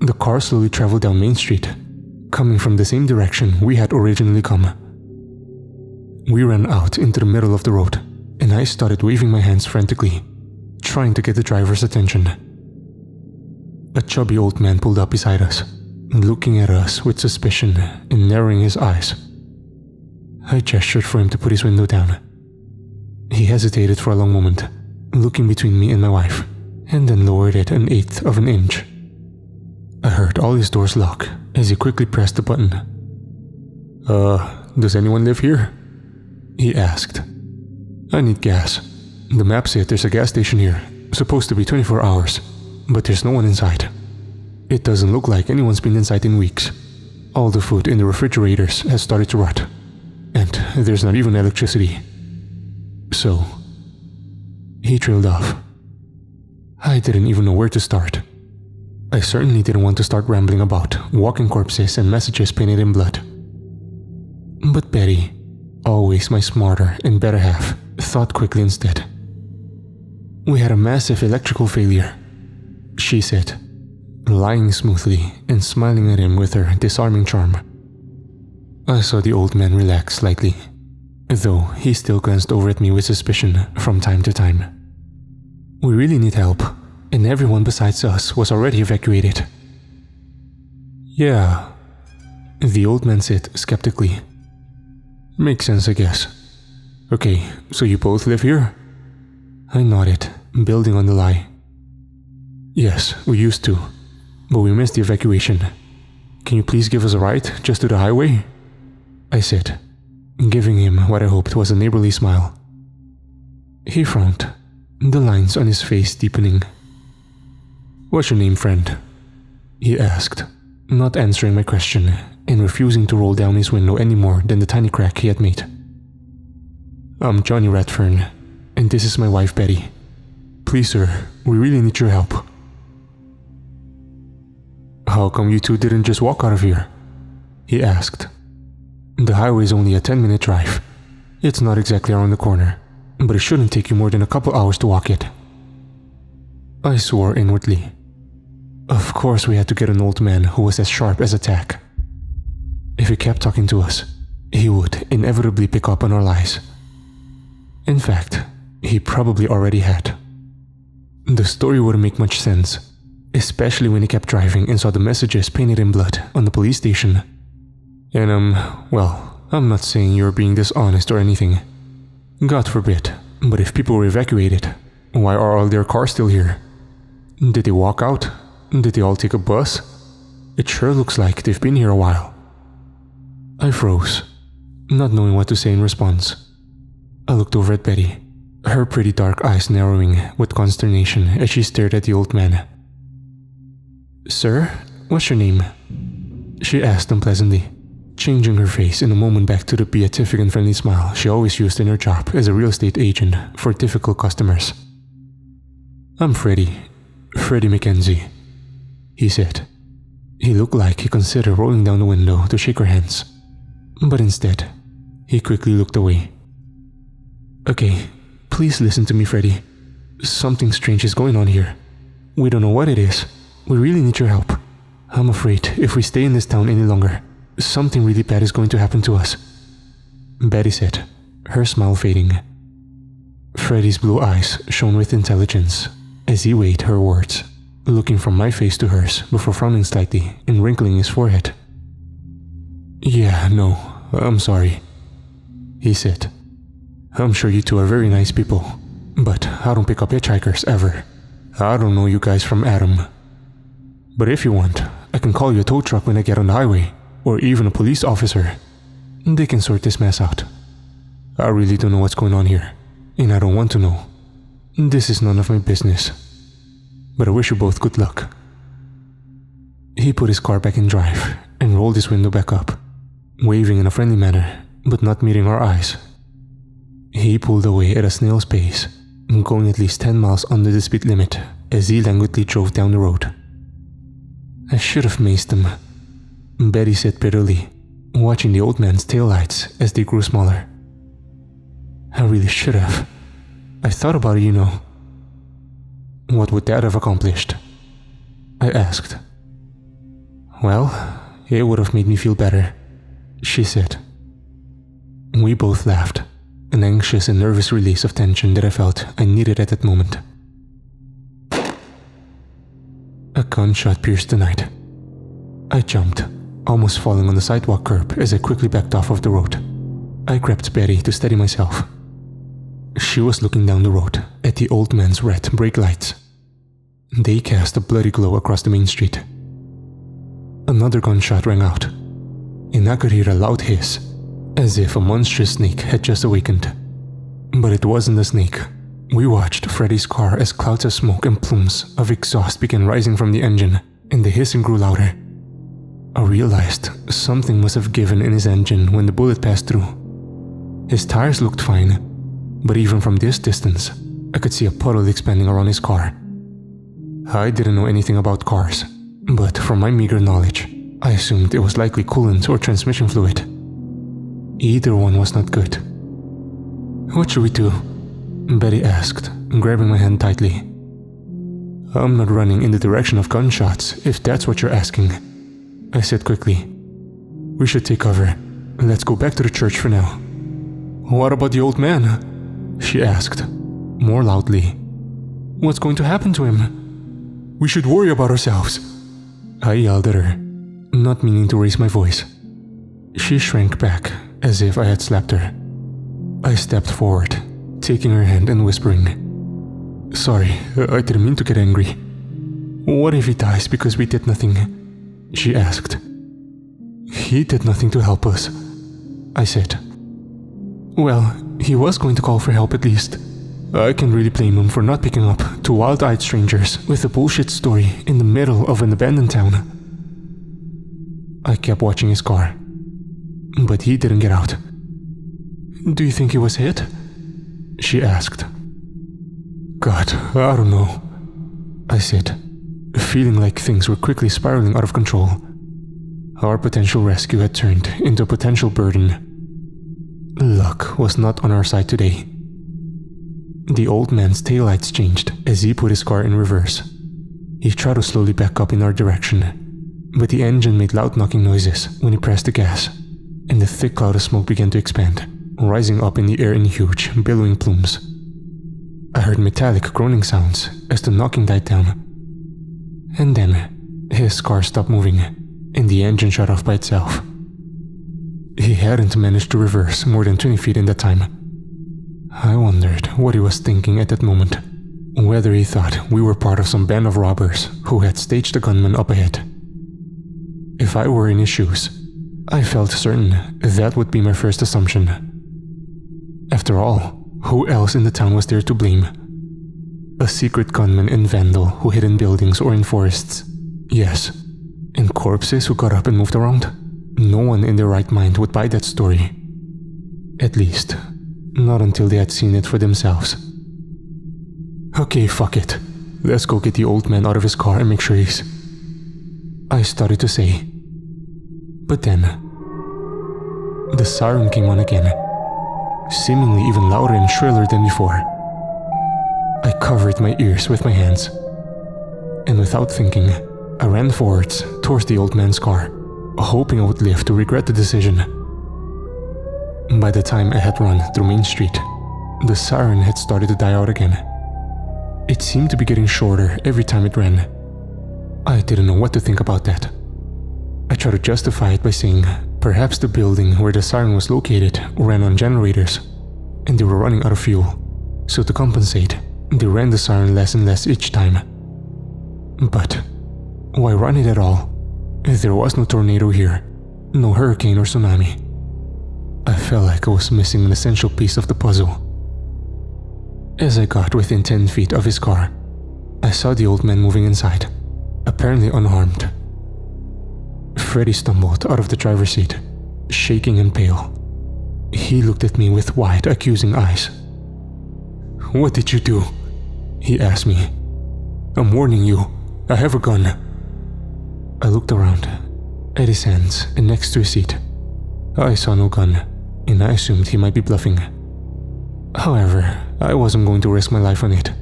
The car slowly traveled down Main Street, coming from the same direction we had originally come. We ran out into the middle of the road, and I started waving my hands frantically, trying to get the driver's attention. A chubby old man pulled up beside us, looking at us with suspicion and narrowing his eyes. I gestured for him to put his window down. He hesitated for a long moment, looking between me and my wife, and then lowered it 1/8 of an inch. I heard all his doors lock as he quickly pressed the button. Does anyone live here?" he asked. "I need gas. The map said there's a gas station here, supposed to be 24 hours, but there's no one inside. It doesn't look like anyone's been inside in weeks. All the food in the refrigerators has started to rot, and there's not even electricity. So..." He trailed off. I didn't even know where to start. I certainly didn't want to start rambling about walking corpses and messages painted in blood. But Betty, always my smarter and better half, thought quickly instead. "We had a massive electrical failure," she said, lying smoothly and smiling at him with her disarming charm. I saw the old man relax slightly, though he still glanced over at me with suspicion from time to time. "We really need help, and everyone besides us was already evacuated." "Yeah," the old man said skeptically. "Makes sense, I guess. Okay, so you both live here?" I nodded, building on the lie. "Yes, we used to, but we missed the evacuation. Can you please give us a ride just to the highway?" I said, giving him what I hoped was a neighborly smile. He frowned, the lines on his face deepening. "What's your name, friend?" he asked, not answering my question and refusing to roll down his window any more than the tiny crack he had made. "I'm Johnny Redfern, and this is my wife Betty. Please, sir, we really need your help." "How come you two didn't just walk out of here?" he asked. "The highway is only a 10-minute drive. It's not exactly around the corner, but it shouldn't take you more than a couple hours to walk it." I swore inwardly. Of course we had to get an old man who was as sharp as a tack. If he kept talking to us, he would inevitably pick up on our lies. In fact, he probably already had. The story wouldn't make much sense, especially when he kept driving and saw the messages painted in blood on the police station. And well, I'm not saying you're being dishonest or anything. God forbid, but if people were evacuated, why are all their cars still here? Did they walk out? Did they all take a bus? It sure looks like they've been here a while. I froze, not knowing what to say in response. I looked over at Betty, her pretty dark eyes narrowing with consternation as she stared at the old man. "Sir, what's your name?" she asked unpleasantly, changing her face in a moment back to the beatific and friendly smile she always used in her job as a real estate agent for difficult customers. "I'm Freddie Mackenzie," he said. He looked like he considered rolling down the window to shake her hands, but instead, he quickly looked away. "Okay, please listen to me, Freddie. Something strange is going on here. We don't know what it is. We really need your help. I'm afraid if we stay in this town any longer, something really bad is going to happen to us," Betty said, her smile fading. Freddie's blue eyes shone with intelligence as he weighed her words, looking from my face to hers before frowning slightly and wrinkling his forehead. "Yeah, no, I'm sorry," he said. "I'm sure you two are very nice people, but I don't pick up hitchhikers ever. I don't know you guys from Adam. But if you want, I can call you a tow truck when I get on the highway, or even a police officer. They can sort this mess out. I really don't know what's going on here, and I don't want to know. This is none of my business. But I wish you both good luck." He put his car back in drive and rolled his window back up, waving in a friendly manner, but not meeting our eyes. He pulled away at a snail's pace, going at least 10 miles under the speed limit as he languidly drove down the road. "I should have maced him," Betty said bitterly, watching the old man's taillights as they grew smaller. "I really should have. I thought about it, you know." "What would that have accomplished?" I asked. "Well, it would have made me feel better," she said. We both laughed, an anxious and nervous release of tension that I felt I needed at that moment. A gunshot pierced the night. I jumped, almost falling on the sidewalk curb as I quickly backed off of the road. I grabbed Betty to steady myself. She was looking down the road at the old man's red brake lights. They cast a bloody glow across the main street. Another gunshot rang out, and I could hear a loud hiss, as if a monstrous snake had just awakened. But it wasn't a snake. We watched Freddy's car as clouds of smoke and plumes of exhaust began rising from the engine, and the hissing grew louder. I realized something must have given in his engine when the bullet passed through. His tires looked fine, but even from this distance, I could see a puddle expanding around his car. I didn't know anything about cars, but from my meager knowledge, I assumed it was likely coolant or transmission fluid. Either one was not good. "What should we do?" Betty asked, grabbing my hand tightly. "I'm not running in the direction of gunshots, if that's what you're asking," I said quickly. "We should take cover. Let's go back to the church for now." "What about the old man?" she asked, more loudly. "What's going to happen to him?" "We should worry about ourselves," I yelled at her, not meaning to raise my voice. She shrank back as if I had slapped her. I stepped forward, taking her hand and whispering, "Sorry, I didn't mean to get angry." "What if he dies because we did nothing?" she asked. "He did nothing to help us," I said. "Well, he was going to call for help at least. I can really blame him for not picking up two wild-eyed strangers with a bullshit story in the middle of an abandoned town." I kept watching his car, but he didn't get out. "Do you think he was hit?" she asked. "God, I don't know," I said, feeling like things were quickly spiraling out of control. Our potential rescue had turned into a potential burden. Luck was not on our side today. The old man's taillights changed as he put his car in reverse. He tried to slowly back up in our direction, but the engine made loud knocking noises when he pressed the gas, and the thick cloud of smoke began to expand, rising up in the air in huge, billowing plumes. I heard metallic groaning sounds as the knocking died down. And then, his car stopped moving, and the engine shut off by itself. He hadn't managed to reverse more than 20 feet in that time. I wondered what he was thinking at that moment, whether he thought we were part of some band of robbers who had staged a gunman up ahead. If I were in his shoes, I felt certain that would be my first assumption. After all, who else in the town was there to blame? A secret gunman and vandal who hid in buildings or in forests. Yes. And corpses who got up and moved around? No one in their right mind would buy that story. At least, not until they had seen it for themselves. Okay, fuck it. Let's go get the old man out of his car and make sure he's... I started to say. But then, the siren came on again, seemingly even louder and shriller than before. I covered my ears with my hands, and without thinking, I ran forwards towards the old man's car, hoping I would live to regret the decision. By the time I had run through Main Street, the siren had started to die out again. It seemed to be getting shorter every time it ran. I didn't know what to think about that. I tried to justify it by saying perhaps the building where the siren was located ran on generators, and they were running out of fuel, so to compensate, they ran the siren less and less each time. But why run it at all? There was no tornado here, no hurricane or tsunami. I felt like I was missing an essential piece of the puzzle. As I got within 10 feet of his car, I saw the old man moving inside, apparently unharmed. Freddy stumbled out of the driver's seat, shaking and pale. He looked at me with wide, accusing eyes. "What did you do?" he asked me. "I'm warning you, I have a gun." I looked around, at his hands and next to his seat. I saw no gun, and I assumed he might be bluffing. However, I wasn't going to risk my life on it.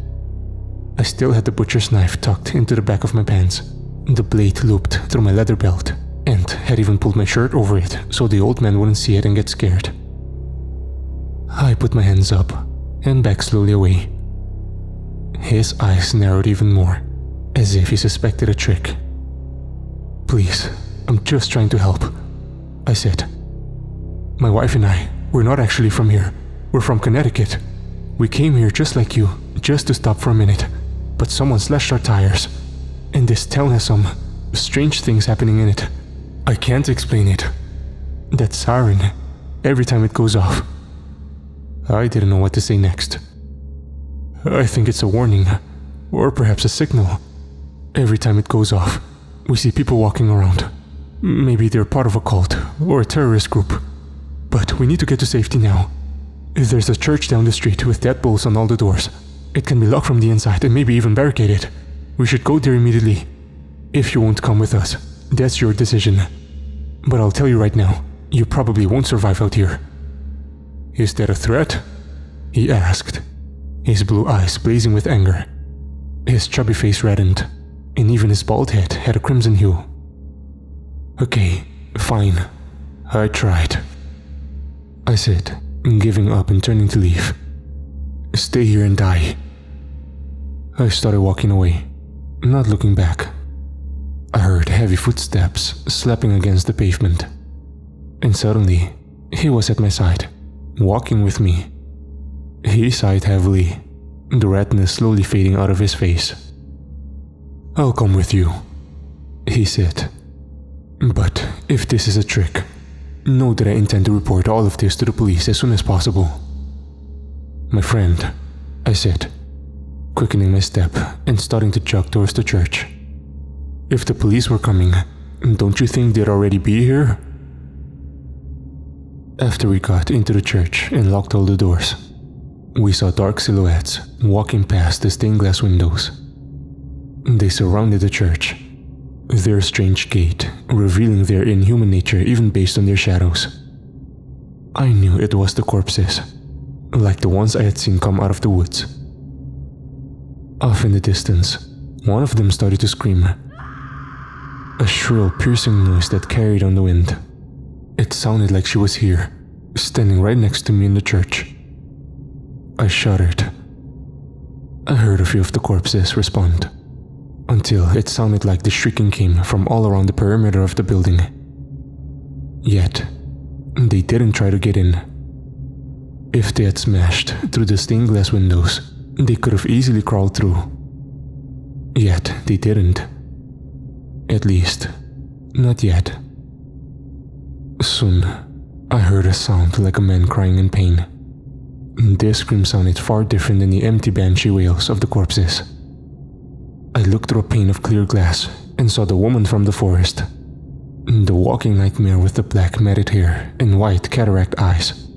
I still had the butcher's knife tucked into the back of my pants, the blade looped through my leather belt, and had even pulled my shirt over it so the old man wouldn't see it and get scared. I put my hands up and backed slowly away. His eyes narrowed even more, as if he suspected a trick. "Please, I'm just trying to help," I said. "My wife and I, we're not actually from here. We're from Connecticut. We came here just like you, just to stop for a minute, but someone slashed our tires, and this town has some strange things happening in it. I can't explain it. That siren, every time it goes off." I didn't know what to say next. "I think it's a warning, or perhaps a signal. Every time it goes off, we see people walking around. Maybe they're part of a cult or a terrorist group. But we need to get to safety now. There's a church down the street with deadbolts on all the doors. It can be locked from the inside and maybe even barricaded. We should go there immediately. If you won't come with us, that's your decision. But I'll tell you right now, you probably won't survive out here." "Is that a threat?" he asked, his blue eyes blazing with anger. His chubby face reddened, and even his bald head had a crimson hue. "Okay, fine. I tried," I said, giving up and turning to leave. "Stay here and die." I started walking away, not looking back. I heard heavy footsteps slapping against the pavement, and suddenly he was at my side, walking with me. He sighed heavily, the redness slowly fading out of his face. "I'll come with you," he said. "But if this is a trick, know that I intend to report all of this to the police as soon as possible." "My friend," I said, quickening my step and starting to jog towards the church. "If the police were coming, don't you think they'd already be here?" After we got into the church and locked all the doors, we saw dark silhouettes walking past the stained glass windows. They surrounded the church, their strange gait revealing their inhuman nature even based on their shadows. I knew it was the corpses, like the ones I had seen come out of the woods. Off in the distance, one of them started to scream. A shrill, piercing noise that carried on the wind. It sounded like she was here, standing right next to me in the church. I shuddered. I heard a few of the corpses respond, until it sounded like the shrieking came from all around the perimeter of the building. Yet, they didn't try to get in. If they had smashed through the stained glass windows, they could have easily crawled through. Yet they didn't. At least, not yet. Soon, I heard a sound like a man crying in pain. This scream sounded far different than the empty banshee wails of the corpses. I looked through a pane of clear glass and saw the woman from the forest. The walking nightmare with the black matted hair and white cataract eyes.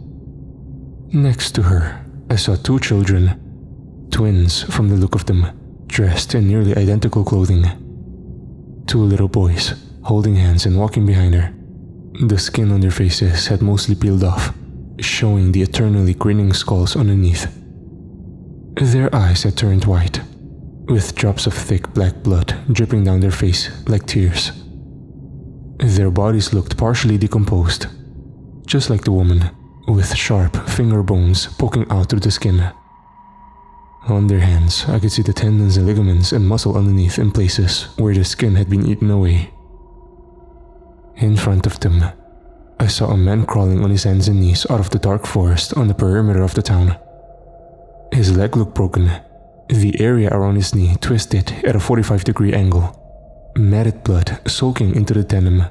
Next to her, I saw two children, twins from the look of them, dressed in nearly identical clothing. Two little boys, holding hands and walking behind her. The skin on their faces had mostly peeled off, showing the eternally grinning skulls underneath. Their eyes had turned white, with drops of thick black blood dripping down their face like tears. Their bodies looked partially decomposed, just like the woman, with sharp finger bones poking out through the skin. On their hands, I could see the tendons and ligaments and muscle underneath in places where the skin had been eaten away. In front of them, I saw a man crawling on his hands and knees out of the dark forest on the perimeter of the town. His leg looked broken, the area around his knee twisted at a 45-degree angle, matted blood soaking into the denim.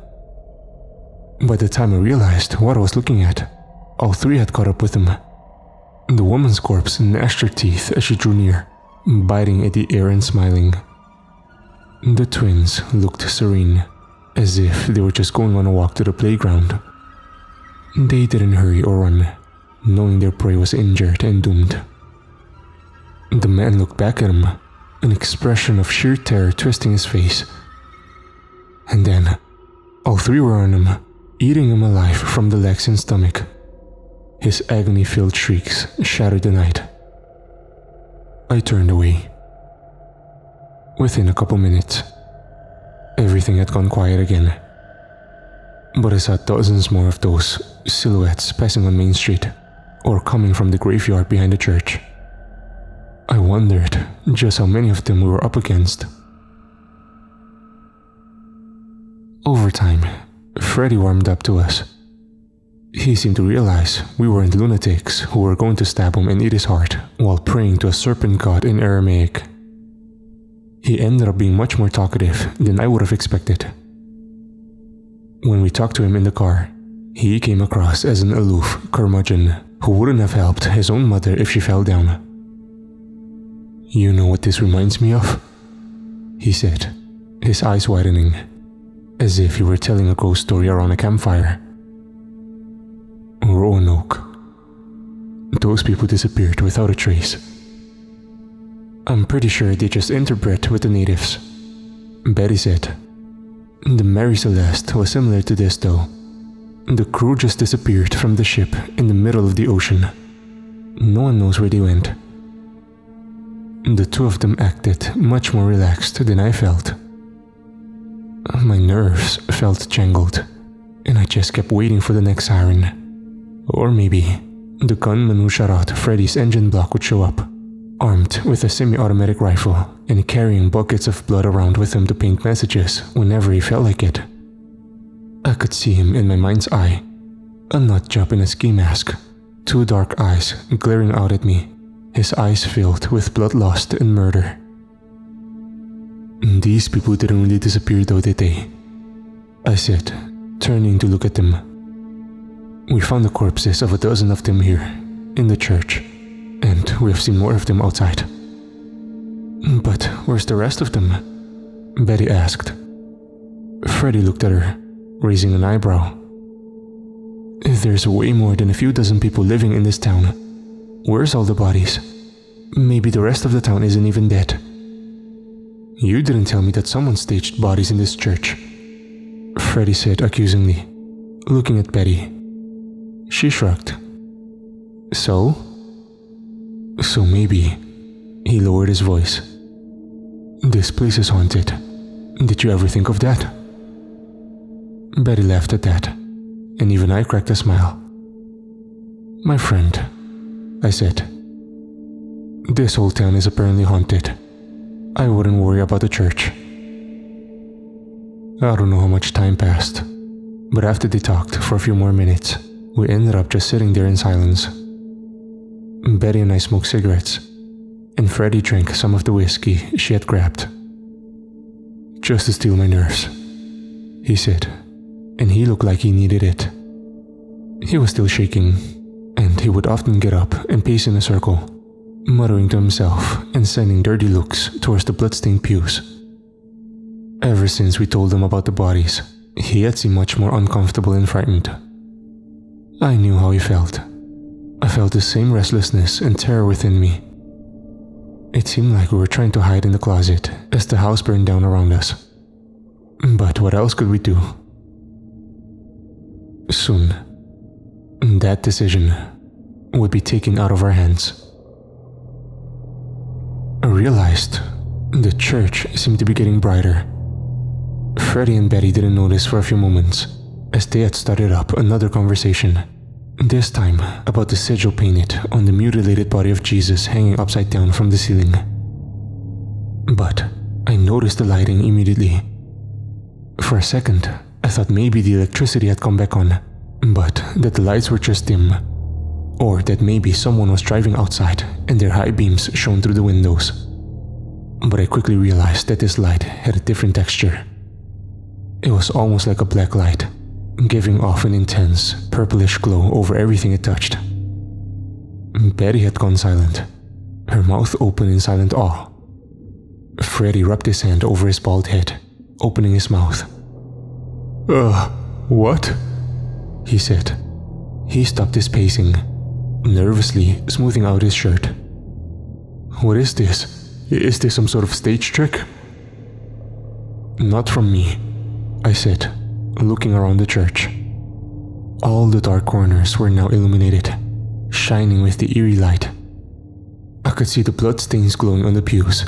By the time I realized what I was looking at, all three had caught up with him. The woman's corpse gnashed her teeth as she drew near, biting at the air and smiling. The twins looked serene, as if they were just going on a walk to the playground. They didn't hurry or run, knowing their prey was injured and doomed. The man looked back at him, an expression of sheer terror twisting his face. And then, all three were on him, eating him alive from the legs and stomach. His agony-filled shrieks shattered the night. I turned away. Within a couple minutes, everything had gone quiet again. But I saw dozens more of those silhouettes passing on Main Street, or coming from the graveyard behind the church. I wondered just how many of them we were up against. Over time, Freddy warmed up to us. He seemed to realize we weren't lunatics who were going to stab him and eat his heart while praying to a serpent god in Aramaic. He ended up being much more talkative than I would have expected. When we talked to him in the car, he came across as an aloof curmudgeon who wouldn't have helped his own mother if she fell down. "You know what this reminds me of?" he said, his eyes widening, as if he were telling a ghost story around a campfire. "Roanoke. Those people disappeared without a trace. I'm pretty sure they just interbred with the natives," Betty said. "The Mary Celeste was similar to this though. The crew just disappeared from the ship in the middle of the ocean. No one knows where they went. The two of them acted much more relaxed than I felt. My nerves felt jangled, and I just kept waiting for the next siren. Or maybe the gunman who shot out Freddy's engine block would show up, armed with a semi-automatic rifle and carrying buckets of blood around with him to paint messages whenever he felt like it. I could see him in my mind's eye, a nut job in a ski mask, two dark eyes glaring out at me, his eyes filled with bloodlust and murder. These people didn't really disappear though, did they?" I said, turning to look at them. "We found the corpses of a dozen of them here, in the church, and we have seen more of them outside." "But where's the rest of them?" Betty asked. Freddy looked at her, raising an eyebrow. "There's way more than a few dozen people living in this town. Where's all the bodies? Maybe the rest of the town isn't even dead." "You didn't tell me that someone staged bodies in this church," Freddy said accusingly, looking at Betty. She shrugged. "So? So maybe," he lowered his voice. "This place is haunted. Did you ever think of that?" Betty laughed at that, and even I cracked a smile. "My friend," I said, "this whole town is apparently haunted. I wouldn't worry about the church." I don't know how much time passed, but after they talked for a few more minutes, we ended up just sitting there in silence. Betty and I smoked cigarettes, and Freddy drank some of the whiskey she had grabbed. "Just to steal my nerves," he said, and he looked like he needed it. He was still shaking, and he would often get up and pace in a circle, muttering to himself and sending dirty looks towards the bloodstained pews. Ever since we told him about the bodies, he had seemed much more uncomfortable and frightened. I knew how he felt. I felt the same restlessness and terror within me. It seemed like we were trying to hide in the closet as the house burned down around us. But what else could we do? Soon, that decision would be taken out of our hands. I realized the church seemed to be getting brighter. Freddy and Betty didn't notice for a few moments, as they had started up another conversation, this time about the sigil painted on the mutilated body of Jesus hanging upside down from the ceiling. But I noticed the lighting immediately. For a second, I thought maybe the electricity had come back on, but that the lights were just dim, or that maybe someone was driving outside and their high beams shone through the windows. But I quickly realized that this light had a different texture. It was almost like a black light, giving off an intense, purplish glow over everything it touched. Betty had gone silent, her mouth open in silent awe. Freddy rubbed his hand over his bald head, opening his mouth. What?" he said. He stopped his pacing, nervously smoothing out his shirt. "What is this? Is this some sort of stage trick?" "Not from me," I said, looking around the church. All the dark corners were now illuminated, shining with the eerie light. I could see the bloodstains glowing on the pews,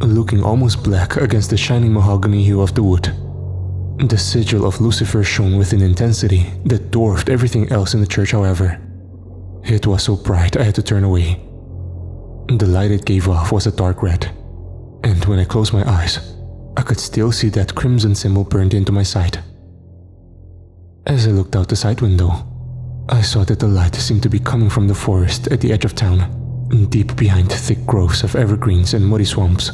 looking almost black against the shining mahogany hue of the wood. The sigil of Lucifer shone with an intensity that dwarfed everything else in the church, however. It was so bright I had to turn away. The light it gave off was a dark red, and when I closed my eyes, I could still see that crimson symbol burned into my sight. As I looked out the side window, I saw that the light seemed to be coming from the forest at the edge of town, deep behind thick groves of evergreens and muddy swamps.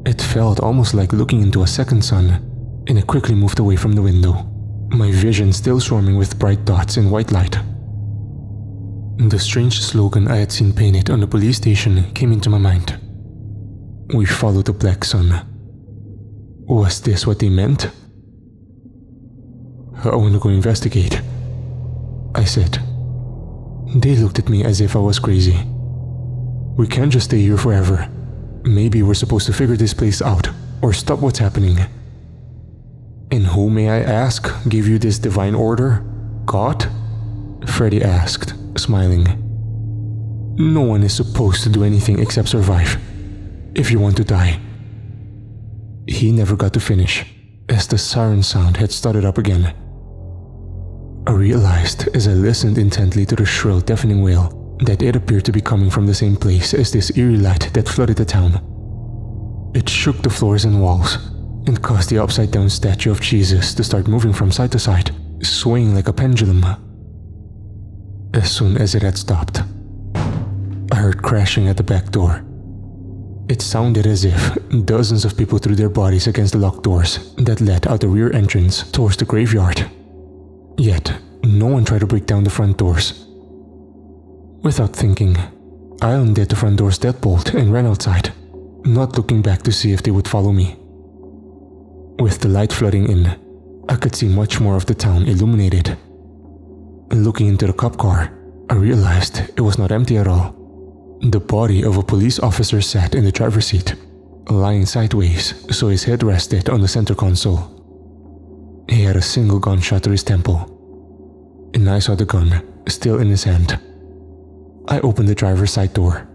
It felt almost like looking into a second sun, and I quickly moved away from the window, my vision still swarming with bright dots in white light. The strange slogan I had seen painted on the police station came into my mind. "We follow the black sun." Was this what they meant? "I want to go investigate," I said. They looked at me as if I was crazy. "We can't just stay here forever. Maybe we're supposed to figure this place out, or stop what's happening." "And who, may I ask, gave you this divine order? God?" Freddy asked, smiling. "No one is supposed to do anything except survive. If you want to die." He never got to finish, as the siren sound had started up again. I realized as I listened intently to the shrill, deafening wail that it appeared to be coming from the same place as this eerie light that flooded the town. It shook the floors and walls, and caused the upside-down statue of Jesus to start moving from side to side, swaying like a pendulum. As soon as it had stopped, I heard crashing at the back door. It sounded as if dozens of people threw their bodies against the locked doors that led out the rear entrance towards the graveyard. Yet, no one tried to break down the front doors. Without thinking, I undid the front door's deadbolt and ran outside, not looking back to see if they would follow me. With the light flooding in, I could see much more of the town illuminated. Looking into the cop car, I realized it was not empty at all. The body of a police officer sat in the driver's seat, lying sideways so his head rested on the center console. He had a single gunshot to his temple, and I saw the gun still in his hand. I opened the driver's side door,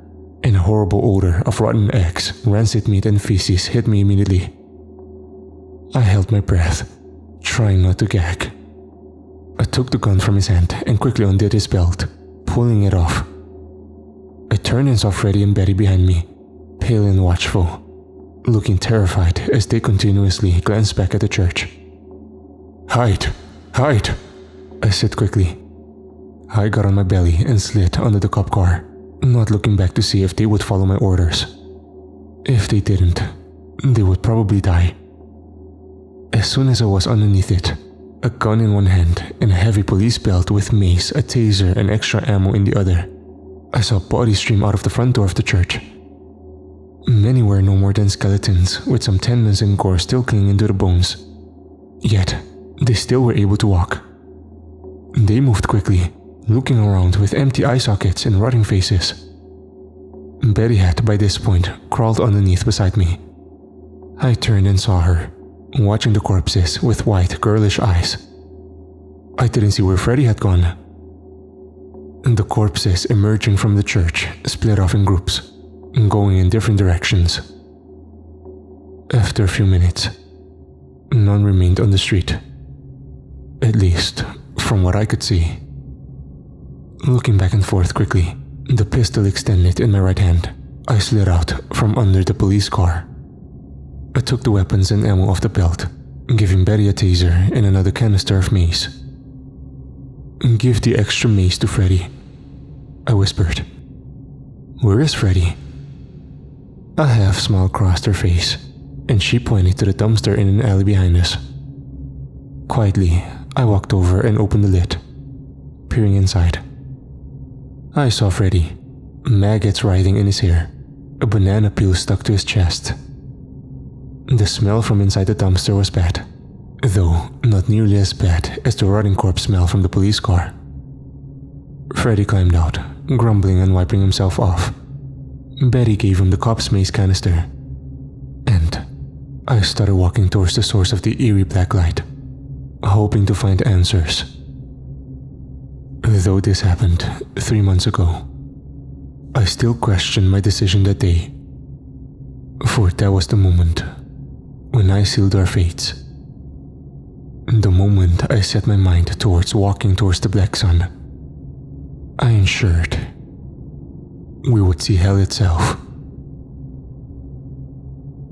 and a horrible odor of rotten eggs, rancid meat and feces hit me immediately. I held my breath, trying not to gag. I took the gun from his hand and quickly undid his belt, pulling it off. I turned and saw Freddy and Betty behind me, pale and watchful, looking terrified as they continuously glanced back at the church. "Hide! Hide!" I said quickly. I got on my belly and slid under the cop car, not looking back to see if they would follow my orders. If they didn't, they would probably die. As soon as I was underneath it, a gun in one hand and a heavy police belt with mace, a taser, and extra ammo in the other, I saw bodies stream out of the front door of the church. Many were no more than skeletons, with some tendons and gore still clinging to the bones. Yet, they still were able to walk. They moved quickly, looking around with empty eye sockets and rotting faces. Betty had, by this point, crawled underneath beside me. I turned and saw her, watching the corpses with wide, girlish eyes. I didn't see where Freddy had gone. The corpses emerging from the church split off in groups, going in different directions. After a few minutes, none remained on the street. At least, from what I could see. Looking back and forth quickly, the pistol extended in my right hand, I slid out from under the police car. I took the weapons and ammo off the belt, giving Betty a taser and another canister of mace. "Give the extra mace to Freddy," I whispered. "Where is Freddy?" A half smile crossed her face, and she pointed to the dumpster in an alley behind us. Quietly, I walked over and opened the lid, peering inside. I saw Freddy, maggots writhing in his hair, a banana peel stuck to his chest. The smell from inside the dumpster was bad, though not nearly as bad as the rotting corpse smell from the police car. Freddy climbed out, grumbling and wiping himself off. Betty gave him the cop's mace canister, and I started walking towards the source of the eerie black light, hoping to find answers. Though this happened 3 months ago, I still questioned my decision that day, for that was the moment when I sealed our fates. The moment I set my mind towards walking towards the black sun, I ensured we would see hell itself.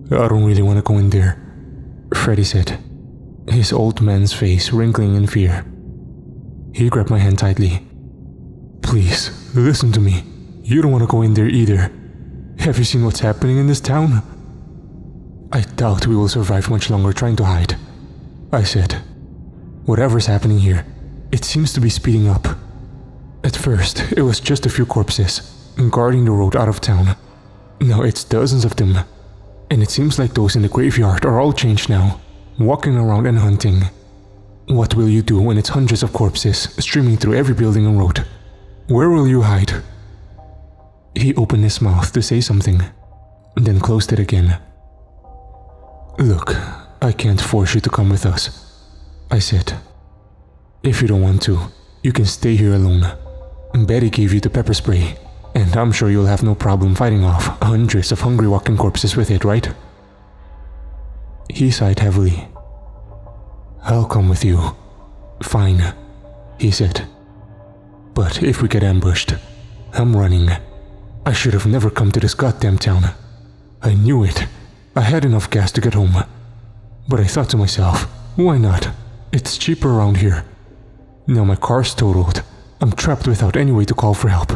"I don't really want to go in there," Freddy said, his old man's face wrinkling in fear. He grabbed my hand tightly. "Please, listen to me. You don't want to go in there either. Have you seen what's happening in this town?" "I doubt we will survive much longer trying to hide," I said. "Whatever's happening here, it seems to be speeding up. At first, it was just a few corpses, guarding the road out of town. Now it's dozens of them, and it seems like those in the graveyard are all changed now, walking around and hunting. What will you do when it's hundreds of corpses streaming through every building and road? Where will you hide?" He opened his mouth to say something, then closed it again. "Look, I can't force you to come with us," I said. "If you don't want to, you can stay here alone. Betty gave you the pepper spray, and I'm sure you'll have no problem fighting off hundreds of hungry walking corpses with it, right?" He sighed heavily. "I'll come with you." "Fine," he said. "But if we get ambushed, I'm running. I should have never come to this goddamn town. I knew it. I had enough gas to get home. But I thought to myself, why not? It's cheaper around here. Now my car's totaled. I'm trapped without any way to call for help.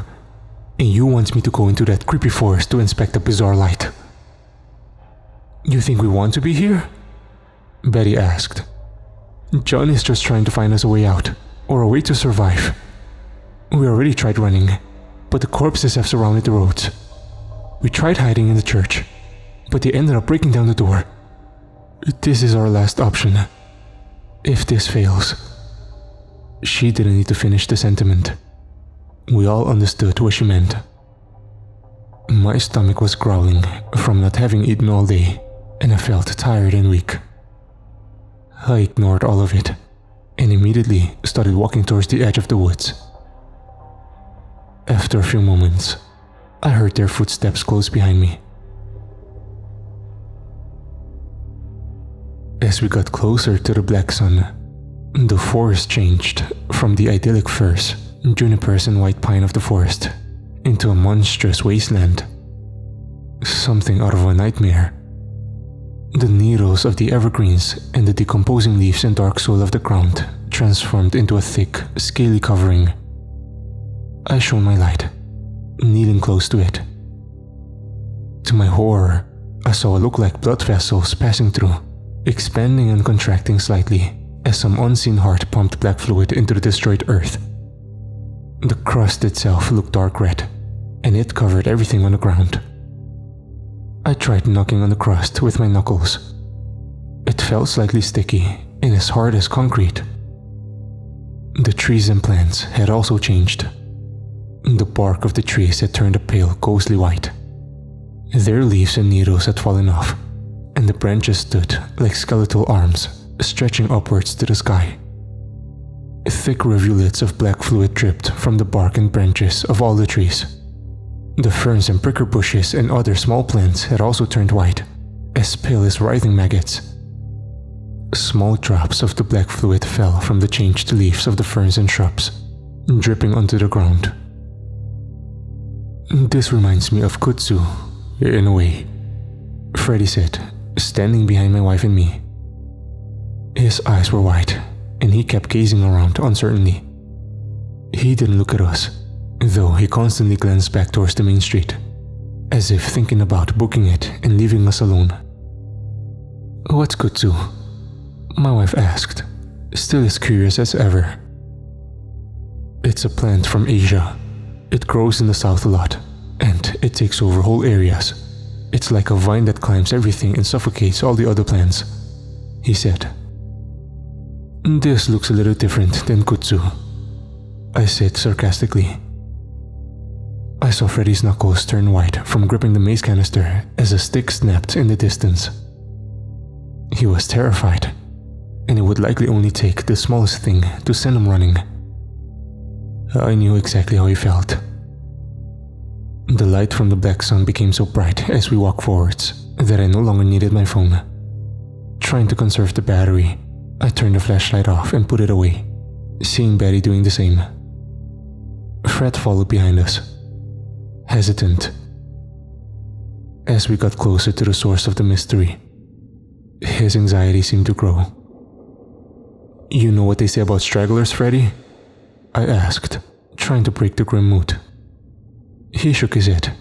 And you want me to go into that creepy forest to inspect a bizarre light." "You think we want to be here?" Betty asked. "John is just trying to find us a way out, or a way to survive. We already tried running, but the corpses have surrounded the roads. We tried hiding in the church, but they ended up breaking down the door. This is our last option. If this fails..." She didn't need to finish the sentiment. We all understood what she meant. My stomach was growling from not having eaten all day, and I felt tired and weak. I ignored all of it, and immediately started walking towards the edge of the woods. After a few moments, I heard their footsteps close behind me. As we got closer to the black sun, the forest changed from the idyllic firs, junipers and white pine of the forest into a monstrous wasteland. Something out of a nightmare. The needles of the evergreens and the decomposing leaves and dark soil of the ground transformed into a thick, scaly covering. I shone my light, kneeling close to it. To my horror, I saw what looked like blood vessels passing through, expanding and contracting slightly as some unseen heart pumped black fluid into the destroyed earth. The crust itself looked dark red, and it covered everything on the ground. I tried knocking on the crust with my knuckles. It felt slightly sticky and as hard as concrete. The trees and plants had also changed. The bark of the trees had turned a pale, ghostly white. Their leaves and needles had fallen off, and the branches stood like skeletal arms, stretching upwards to the sky. Thick rivulets of black fluid dripped from the bark and branches of all the trees. The ferns and pricker bushes and other small plants had also turned white, as pale as writhing maggots. Small drops of the black fluid fell from the changed leaves of the ferns and shrubs, dripping onto the ground. This reminds me of Kutsu, in a way, Freddy said, standing behind my wife and me. His eyes were wide, and he kept gazing around uncertainly. He didn't look at us, though he constantly glanced back towards the main street, as if thinking about booking it and leaving us alone. "What's Kutsu?" my wife asked, still as curious as ever. "It's a plant from Asia. It grows in the south a lot, and it takes over whole areas. It's like a vine that climbs everything and suffocates all the other plants," he said. "This looks a little different than Kutsu," I said sarcastically. I saw Freddy's knuckles turn white from gripping the mace canister as a stick snapped in the distance. He was terrified, and it would likely only take the smallest thing to send him running. I knew exactly how he felt. The light from the black sun became so bright as we walked forwards that I no longer needed my phone. Trying to conserve the battery, I turned the flashlight off and put it away, seeing Betty doing the same. Fred followed behind us, hesitant. As we got closer to the source of the mystery, his anxiety seemed to grow. "You know what they say about stragglers, Freddy?" I asked, trying to break the grim mood. He shook his head.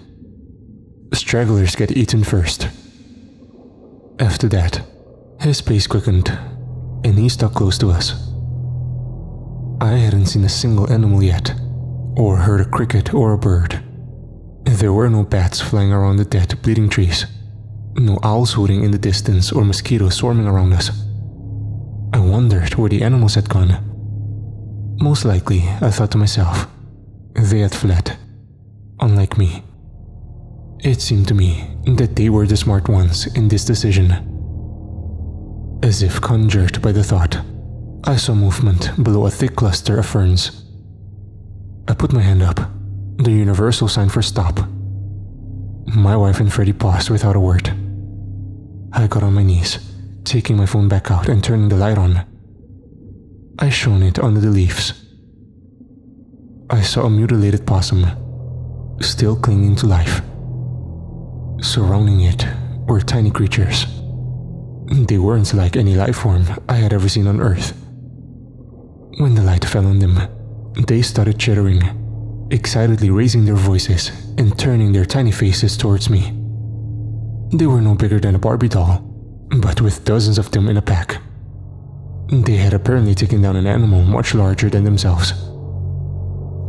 "Stragglers get eaten first." After that, his pace quickened, and he stuck close to us. I hadn't seen a single animal yet, or heard a cricket or a bird. There were no bats flying around the dead, bleeding trees, no owls hooting in the distance or mosquitoes swarming around us. I wondered where the animals had gone. Most likely, I thought to myself, they had fled, unlike me. It seemed to me that they were the smart ones in this decision. As if conjured by the thought, I saw movement below a thick cluster of ferns. I put my hand up, the universal sign for stop. My wife and Freddy paused without a word. I got on my knees, taking my phone back out and turning the light on. I shone it under the leaves. I saw a mutilated possum, still clinging to life. Surrounding it were tiny creatures. They weren't like any life form I had ever seen on Earth. When the light fell on them, they started chittering, excitedly raising their voices and turning their tiny faces towards me. They were no bigger than a Barbie doll, but with dozens of them in a pack. They had apparently taken down an animal much larger than themselves.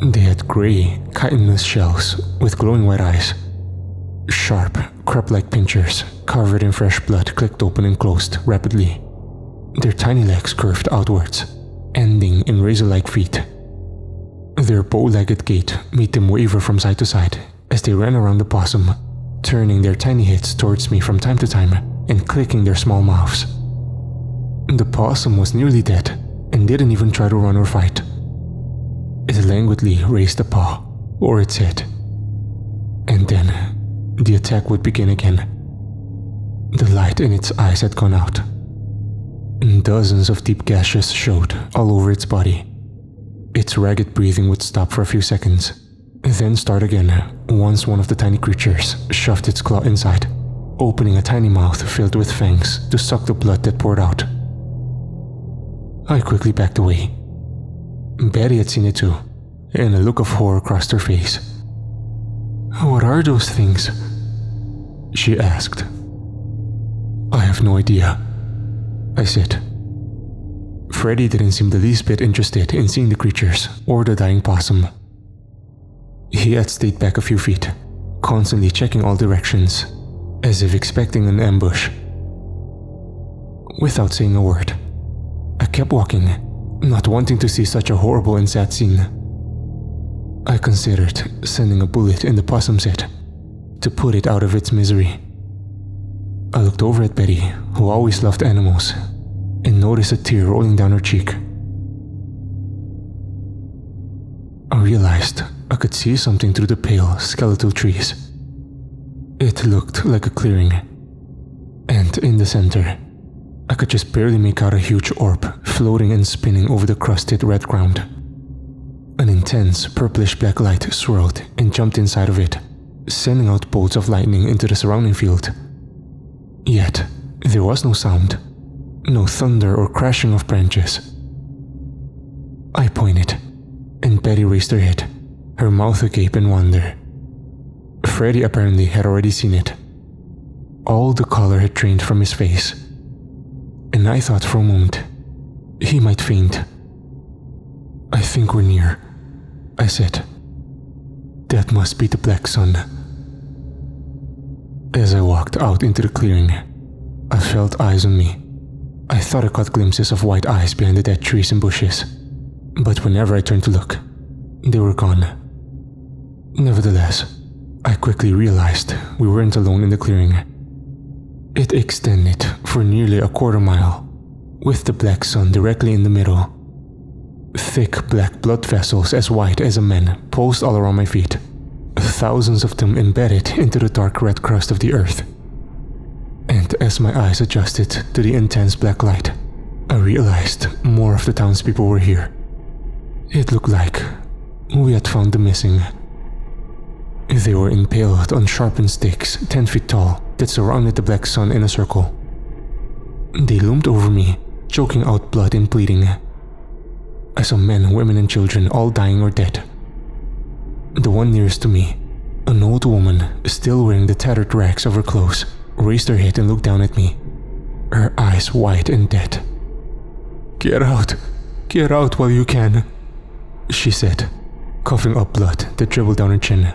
They had grey, chitinous shells with glowing white eyes. Sharp, crab-like pincers covered in fresh blood clicked open and closed rapidly. Their tiny legs curved outwards, ending in razor-like feet. Their bow-legged gait made them waver from side to side as they ran around the possum, turning their tiny heads towards me from time to time and clicking their small mouths. The possum was nearly dead and didn't even try to run or fight. It languidly raised a paw or its head, and then the attack would begin again. The light in its eyes had gone out, and dozens of deep gashes showed all over its body. Its ragged breathing would stop for a few seconds, then start again once one of the tiny creatures shoved its claw inside, opening a tiny mouth filled with fangs to suck the blood that poured out. I quickly backed away. Betty had seen it too, and a look of horror crossed her face. "What are those things?" she asked. "I have no idea," I said. Freddy didn't seem the least bit interested in seeing the creatures or the dying possum. He had stayed back a few feet, constantly checking all directions, as if expecting an ambush. Without saying a word, I kept walking, not wanting to see such a horrible and sad scene. I considered sending a bullet in the possum's head to put it out of its misery. I looked over at Betty, who always loved animals, and noticed a tear rolling down her cheek. I realized I could see something through the pale, skeletal trees. It looked like a clearing, and in the center, I could just barely make out a huge orb floating and spinning over the crusted red ground. An intense purplish black light swirled and jumped inside of it, sending out bolts of lightning into the surrounding field. Yet, there was no sound, no thunder or crashing of branches. I pointed, and Betty raised her head, her mouth agape in wonder. Freddy apparently had already seen it. All the color had drained from his face, and I thought for a moment he might faint. "I think we're near," I said. "That must be the Black Sun." As I walked out into the clearing, I felt eyes on me. I thought I caught glimpses of white eyes behind the dead trees and bushes, but whenever I turned to look, they were gone. Nevertheless, I quickly realized we weren't alone in the clearing. It extended for nearly a quarter mile, with the Black Sun directly in the middle. Thick black blood vessels as white as a man pulsed all around my feet, thousands of them embedded into the dark red crust of the earth. And as my eyes adjusted to the intense black light, I realized more of the townspeople were here. It looked like we had found the missing. They were impaled on sharpened sticks 10 feet tall that surrounded the Black Sun in a circle. They loomed over me, choking out blood and bleeding. I saw men, women, and children all dying or dead. The one nearest to me, an old woman still wearing the tattered rags of her clothes, raised her head and looked down at me, her eyes wide and dead. Get out while you can," she said, coughing up blood that dribbled down her chin.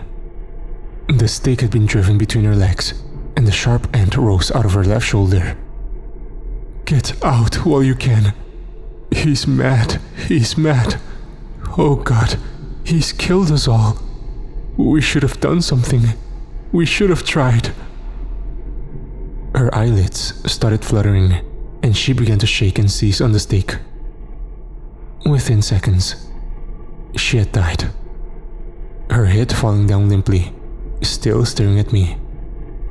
The stake had been driven between her legs, and the sharp end rose out of her left shoulder. "Get out while you can. He's mad. Oh God, he's killed us all. We should have done something. We should have tried." Her eyelids started fluttering, and she began to shake and seize on the stake. Within seconds, she had died, her head falling down limply, still staring at me,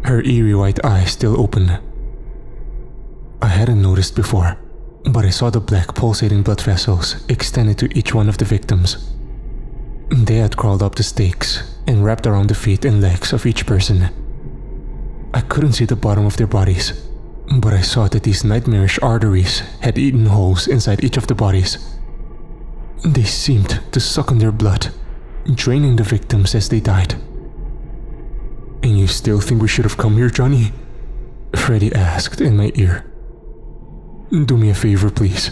her eerie white eyes still open. I hadn't noticed before, but I saw the black pulsating blood vessels extended to each one of the victims. They had crawled up the stakes and wrapped around the feet and legs of each person. I couldn't see the bottom of their bodies, but I saw that these nightmarish arteries had eaten holes inside each of the bodies. They seemed to suck on their blood, draining the victims as they died. "And you still think we should have come here, Johnny?" Freddy asked in my ear. "Do me a favor, please.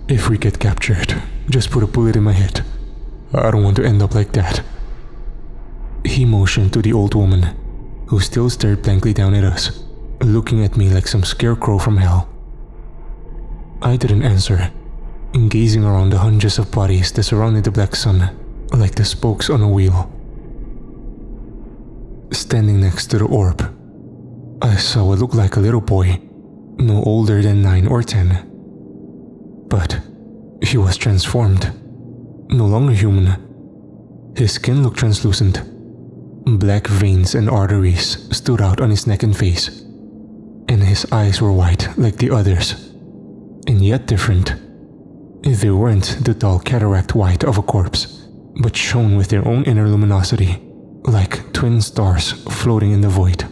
If we get captured, just put a bullet in my head. I don't want to end up like that." He motioned to the old woman, who still stared blankly down at us, looking at me like some scarecrow from hell. I didn't answer, gazing around the hundreds of bodies that surrounded the Black Sun, like the spokes on a wheel. Standing next to the orb, I saw what looked like a little boy, no older than 9 or 10. But he was transformed, no longer human. His skin looked translucent. Black veins and arteries stood out on his neck and face, and his eyes were white like the others, and yet different. They weren't the dull cataract white of a corpse, but shone with their own inner luminosity, like twin stars floating in the void.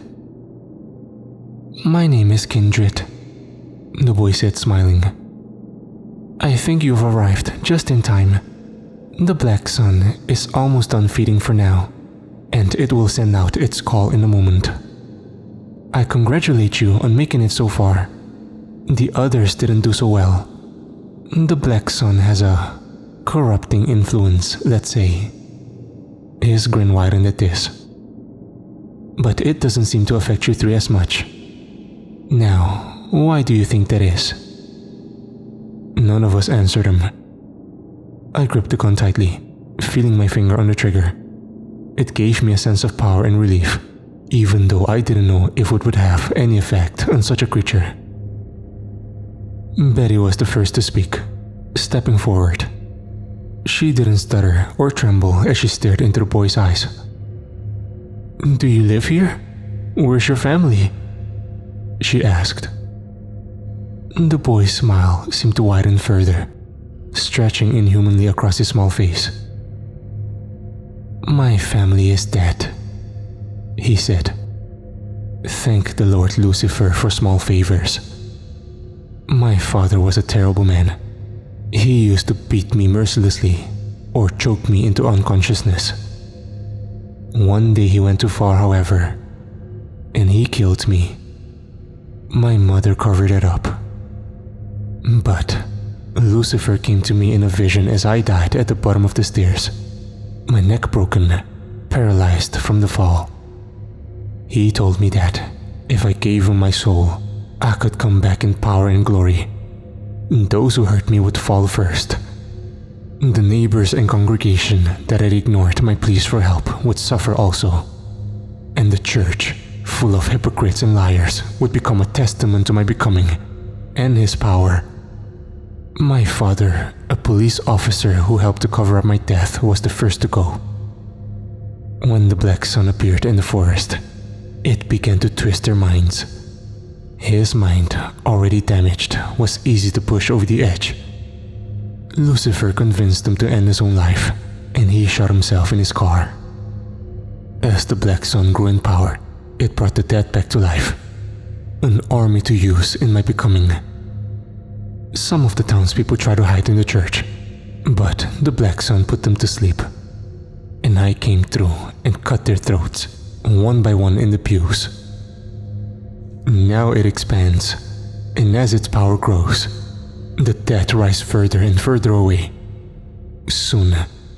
"My name is Kindred," the boy said, smiling. "I think you've arrived just in time. The Black Sun is almost done feeding for now. and it will send out its call in a moment. I congratulate you on making it so far. The others didn't do so well. The Black Sun has a corrupting influence, let's say." His grin widened at this. "But it doesn't seem to affect you three as much. Now, why do you think that is?" None of us answered him. I gripped the gun tightly, feeling my finger on the trigger. It gave me a sense of power and relief, even though I didn't know if it would have any effect on such a creature. Betty was the first to speak, stepping forward. She didn't stutter or tremble as she stared into the boy's eyes. "Do you live here? Where's your family?" she asked. The boy's smile seemed to widen further, stretching inhumanly across his small face. "My family is dead," he said. "Thank the Lord Lucifer for small favors. My father was a terrible man. He used to beat me mercilessly or choke me into unconsciousness. One day he went too far, however, and he killed me. My mother covered it up. But Lucifer came to me in a vision as I died at the bottom of the stairs, my neck broken, paralyzed from the fall. He told me that if I gave him my soul, I could come back in power and glory. Those who hurt me would fall first. The neighbors and congregation that had ignored my pleas for help would suffer also. And the church, full of hypocrites and liars, would become a testament to my becoming and his power. My father, a police officer who helped to cover up my death, was the first to go. When the Black Sun appeared in the forest, it began to twist their minds. His mind, already damaged, was easy to push over the edge. Lucifer convinced him to end his own life, and he shot himself in his car. As the Black Sun grew in power, it brought the dead back to life, an army to use in my becoming. Some of the townspeople tried to hide in the church, but the Black Sun put them to sleep, and I came through and cut their throats, one by one in the pews. Now it expands, and as its power grows, the dead rise further and further away. Soon,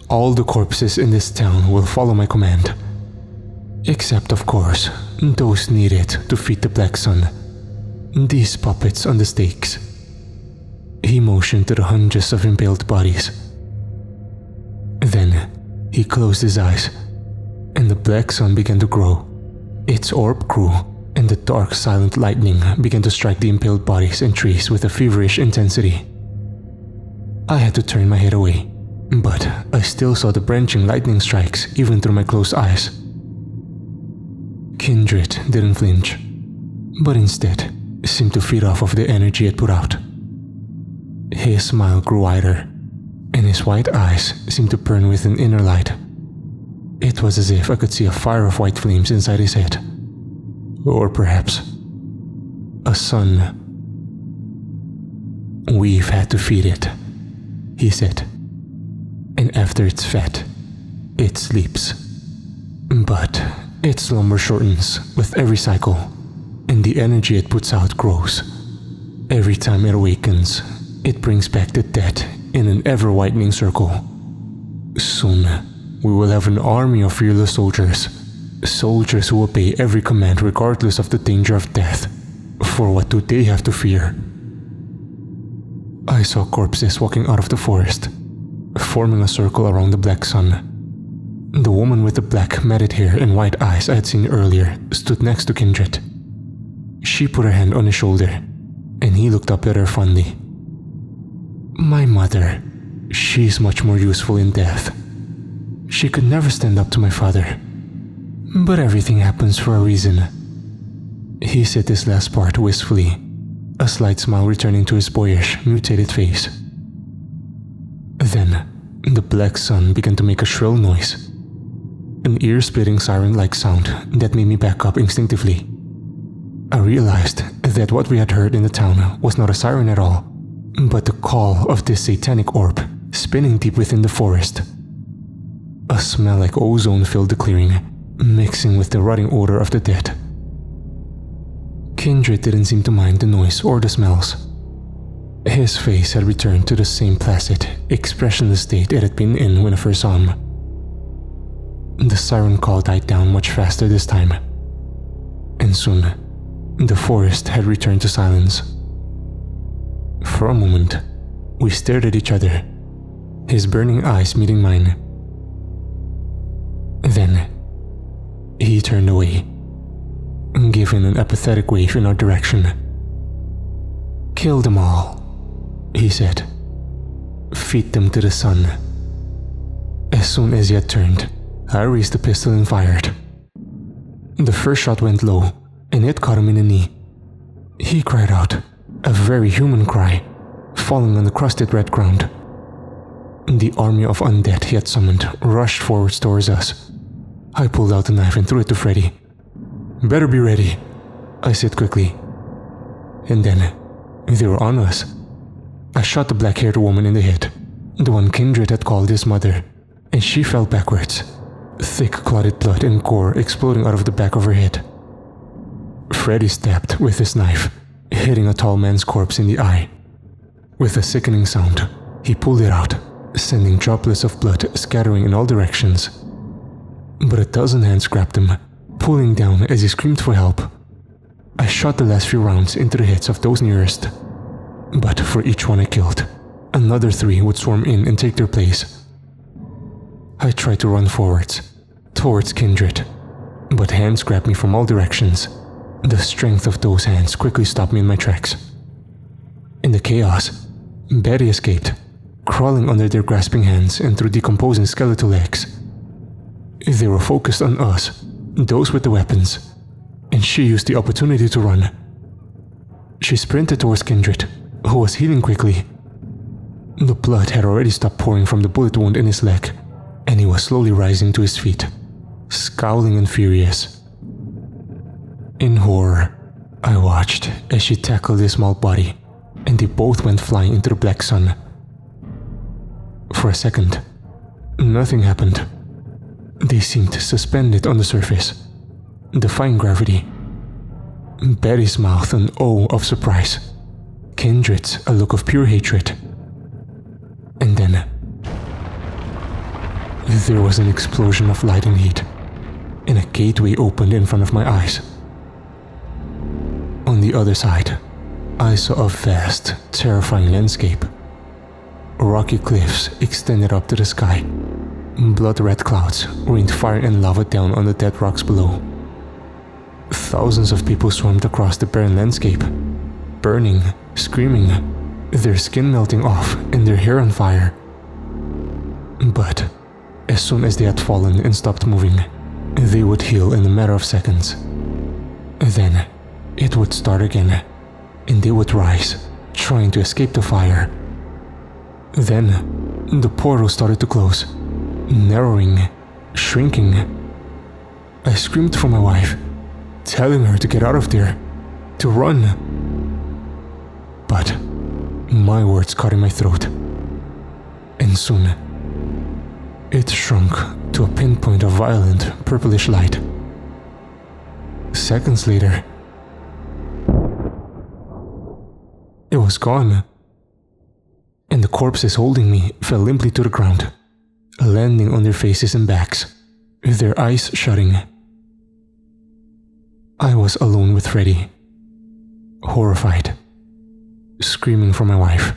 all the corpses in this town will follow my command. Except, of course, those needed to feed the Black Sun. These puppets on the stakes. He motioned to the hundreds of impaled bodies. Then, he closed his eyes, and the Black Sun began to grow. Its orb grew, and the dark, silent lightning began to strike the impaled bodies and trees with a feverish intensity. I had to turn my head away, but I still saw the branching lightning strikes even through my closed eyes. Kindred didn't flinch, but instead seemed to feed off of the energy it put out. His smile grew wider, and his white eyes seemed to burn with an inner light. It was as if I could see a fire of white flames inside his head. Or perhaps a sun. "We've had to feed it," he said. "And after it's fed, it sleeps. But its slumber shortens with every cycle, and the energy it puts out grows. Every time it awakens, it brings back the dead in an ever-widening circle. Soon, we will have an army of fearless soldiers. Soldiers who obey every command regardless of the danger of death. For what do they have to fear?" I saw corpses walking out of the forest, forming a circle around the Black Sun. The woman with the black matted hair and white eyes I had seen earlier stood next to Kindred. She put her hand on his shoulder, and he looked up at her fondly. "My mother, she's much more useful in death. She could never stand up to my father. But everything happens for a reason." He said this last part wistfully, a slight smile returning to his boyish, mutated face. Then, the Black Sun began to make a shrill noise, an ear-splitting siren-like sound that made me back up instinctively. I realized that what we had heard in the town was not a siren at all, but the call of this satanic orb spinning deep within the forest. A smell like ozone filled the clearing, mixing with the rotting odor of the dead. Kindred didn't seem to mind the noise or the smells. His face had returned to the same placid, expressionless state it had been in when I first saw him. The siren call died down much faster this time, and soon, the forest had returned to silence. For a moment, we stared at each other, his burning eyes meeting mine. Then, he turned away, giving an apathetic wave in our direction. "Kill them all," he said. "Feed them to the sun." As soon as he had turned, I raised the pistol and fired. The first shot went low, and it caught him in the knee. He cried out, a very human cry, falling on the crusted red ground. The army of undead he had summoned rushed forwards towards us. I pulled out the knife and threw it to Freddy. "Better be ready," I said quickly. And then, they were on us. I shot the black-haired woman in the head, the one Kindred had called his mother, and she fell backwards, thick clotted blood and gore exploding out of the back of her head. Freddy stabbed with his knife, hitting a tall man's corpse in the eye. With a sickening sound, he pulled it out, sending droplets of blood scattering in all directions. But a dozen hands grabbed him, pulling down as he screamed for help. I shot the last few rounds into the heads of those nearest. But for each one I killed, another 3 would swarm in and take their place. I tried to run forwards, towards Kindred, but hands grabbed me from all directions. The strength of those hands quickly stopped me in my tracks. In the chaos, Betty escaped, crawling under their grasping hands and through decomposing skeletal legs. They were focused on us, those with the weapons, and she used the opportunity to run. She sprinted towards Kindred, who was healing quickly. The blood had already stopped pouring from the bullet wound in his leg, and he was slowly rising to his feet, scowling and furious. In horror, I watched as she tackled his small body, and they both went flying into the black sun. For a second, nothing happened. They seemed suspended on the surface, defying gravity. Betty's mouth an O of surprise, Kindred's a look of pure hatred. And then, there was an explosion of light and heat, and a gateway opened in front of my eyes. On the other side, I saw a vast, terrifying landscape. Rocky cliffs extended up to the sky. Blood-red clouds rained fire and lava down on the dead rocks below. Thousands of people swarmed across the barren landscape, burning, screaming, their skin melting off and their hair on fire. But as soon as they had fallen and stopped moving, they would heal in a matter of seconds. Then it would start again, and they would rise, trying to escape the fire. Then the portal started to close, narrowing, shrinking. I screamed for my wife, telling her to get out of there, to run. But my words caught in my throat, and soon it shrunk to a pinpoint of violent, purplish light. Seconds later, it was gone, and the corpses holding me fell limply to the ground, landing on their faces and backs, with their eyes shutting. I was alone with Freddy, horrified, screaming for my wife.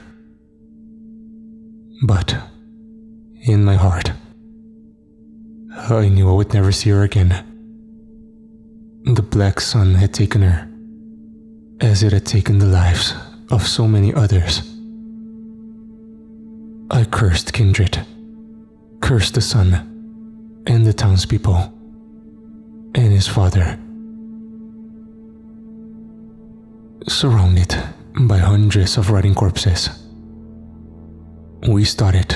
But in my heart, I knew I would never see her again. The black sun had taken her, as it had taken the lives of so many others. I cursed Kindred, cursed the sun, and the townspeople, and his father. Surrounded by hundreds of rotting corpses, we started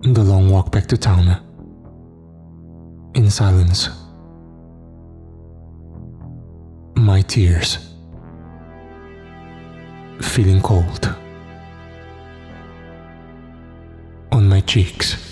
the long walk back to town, in silence. My tears feeling cold on my cheeks.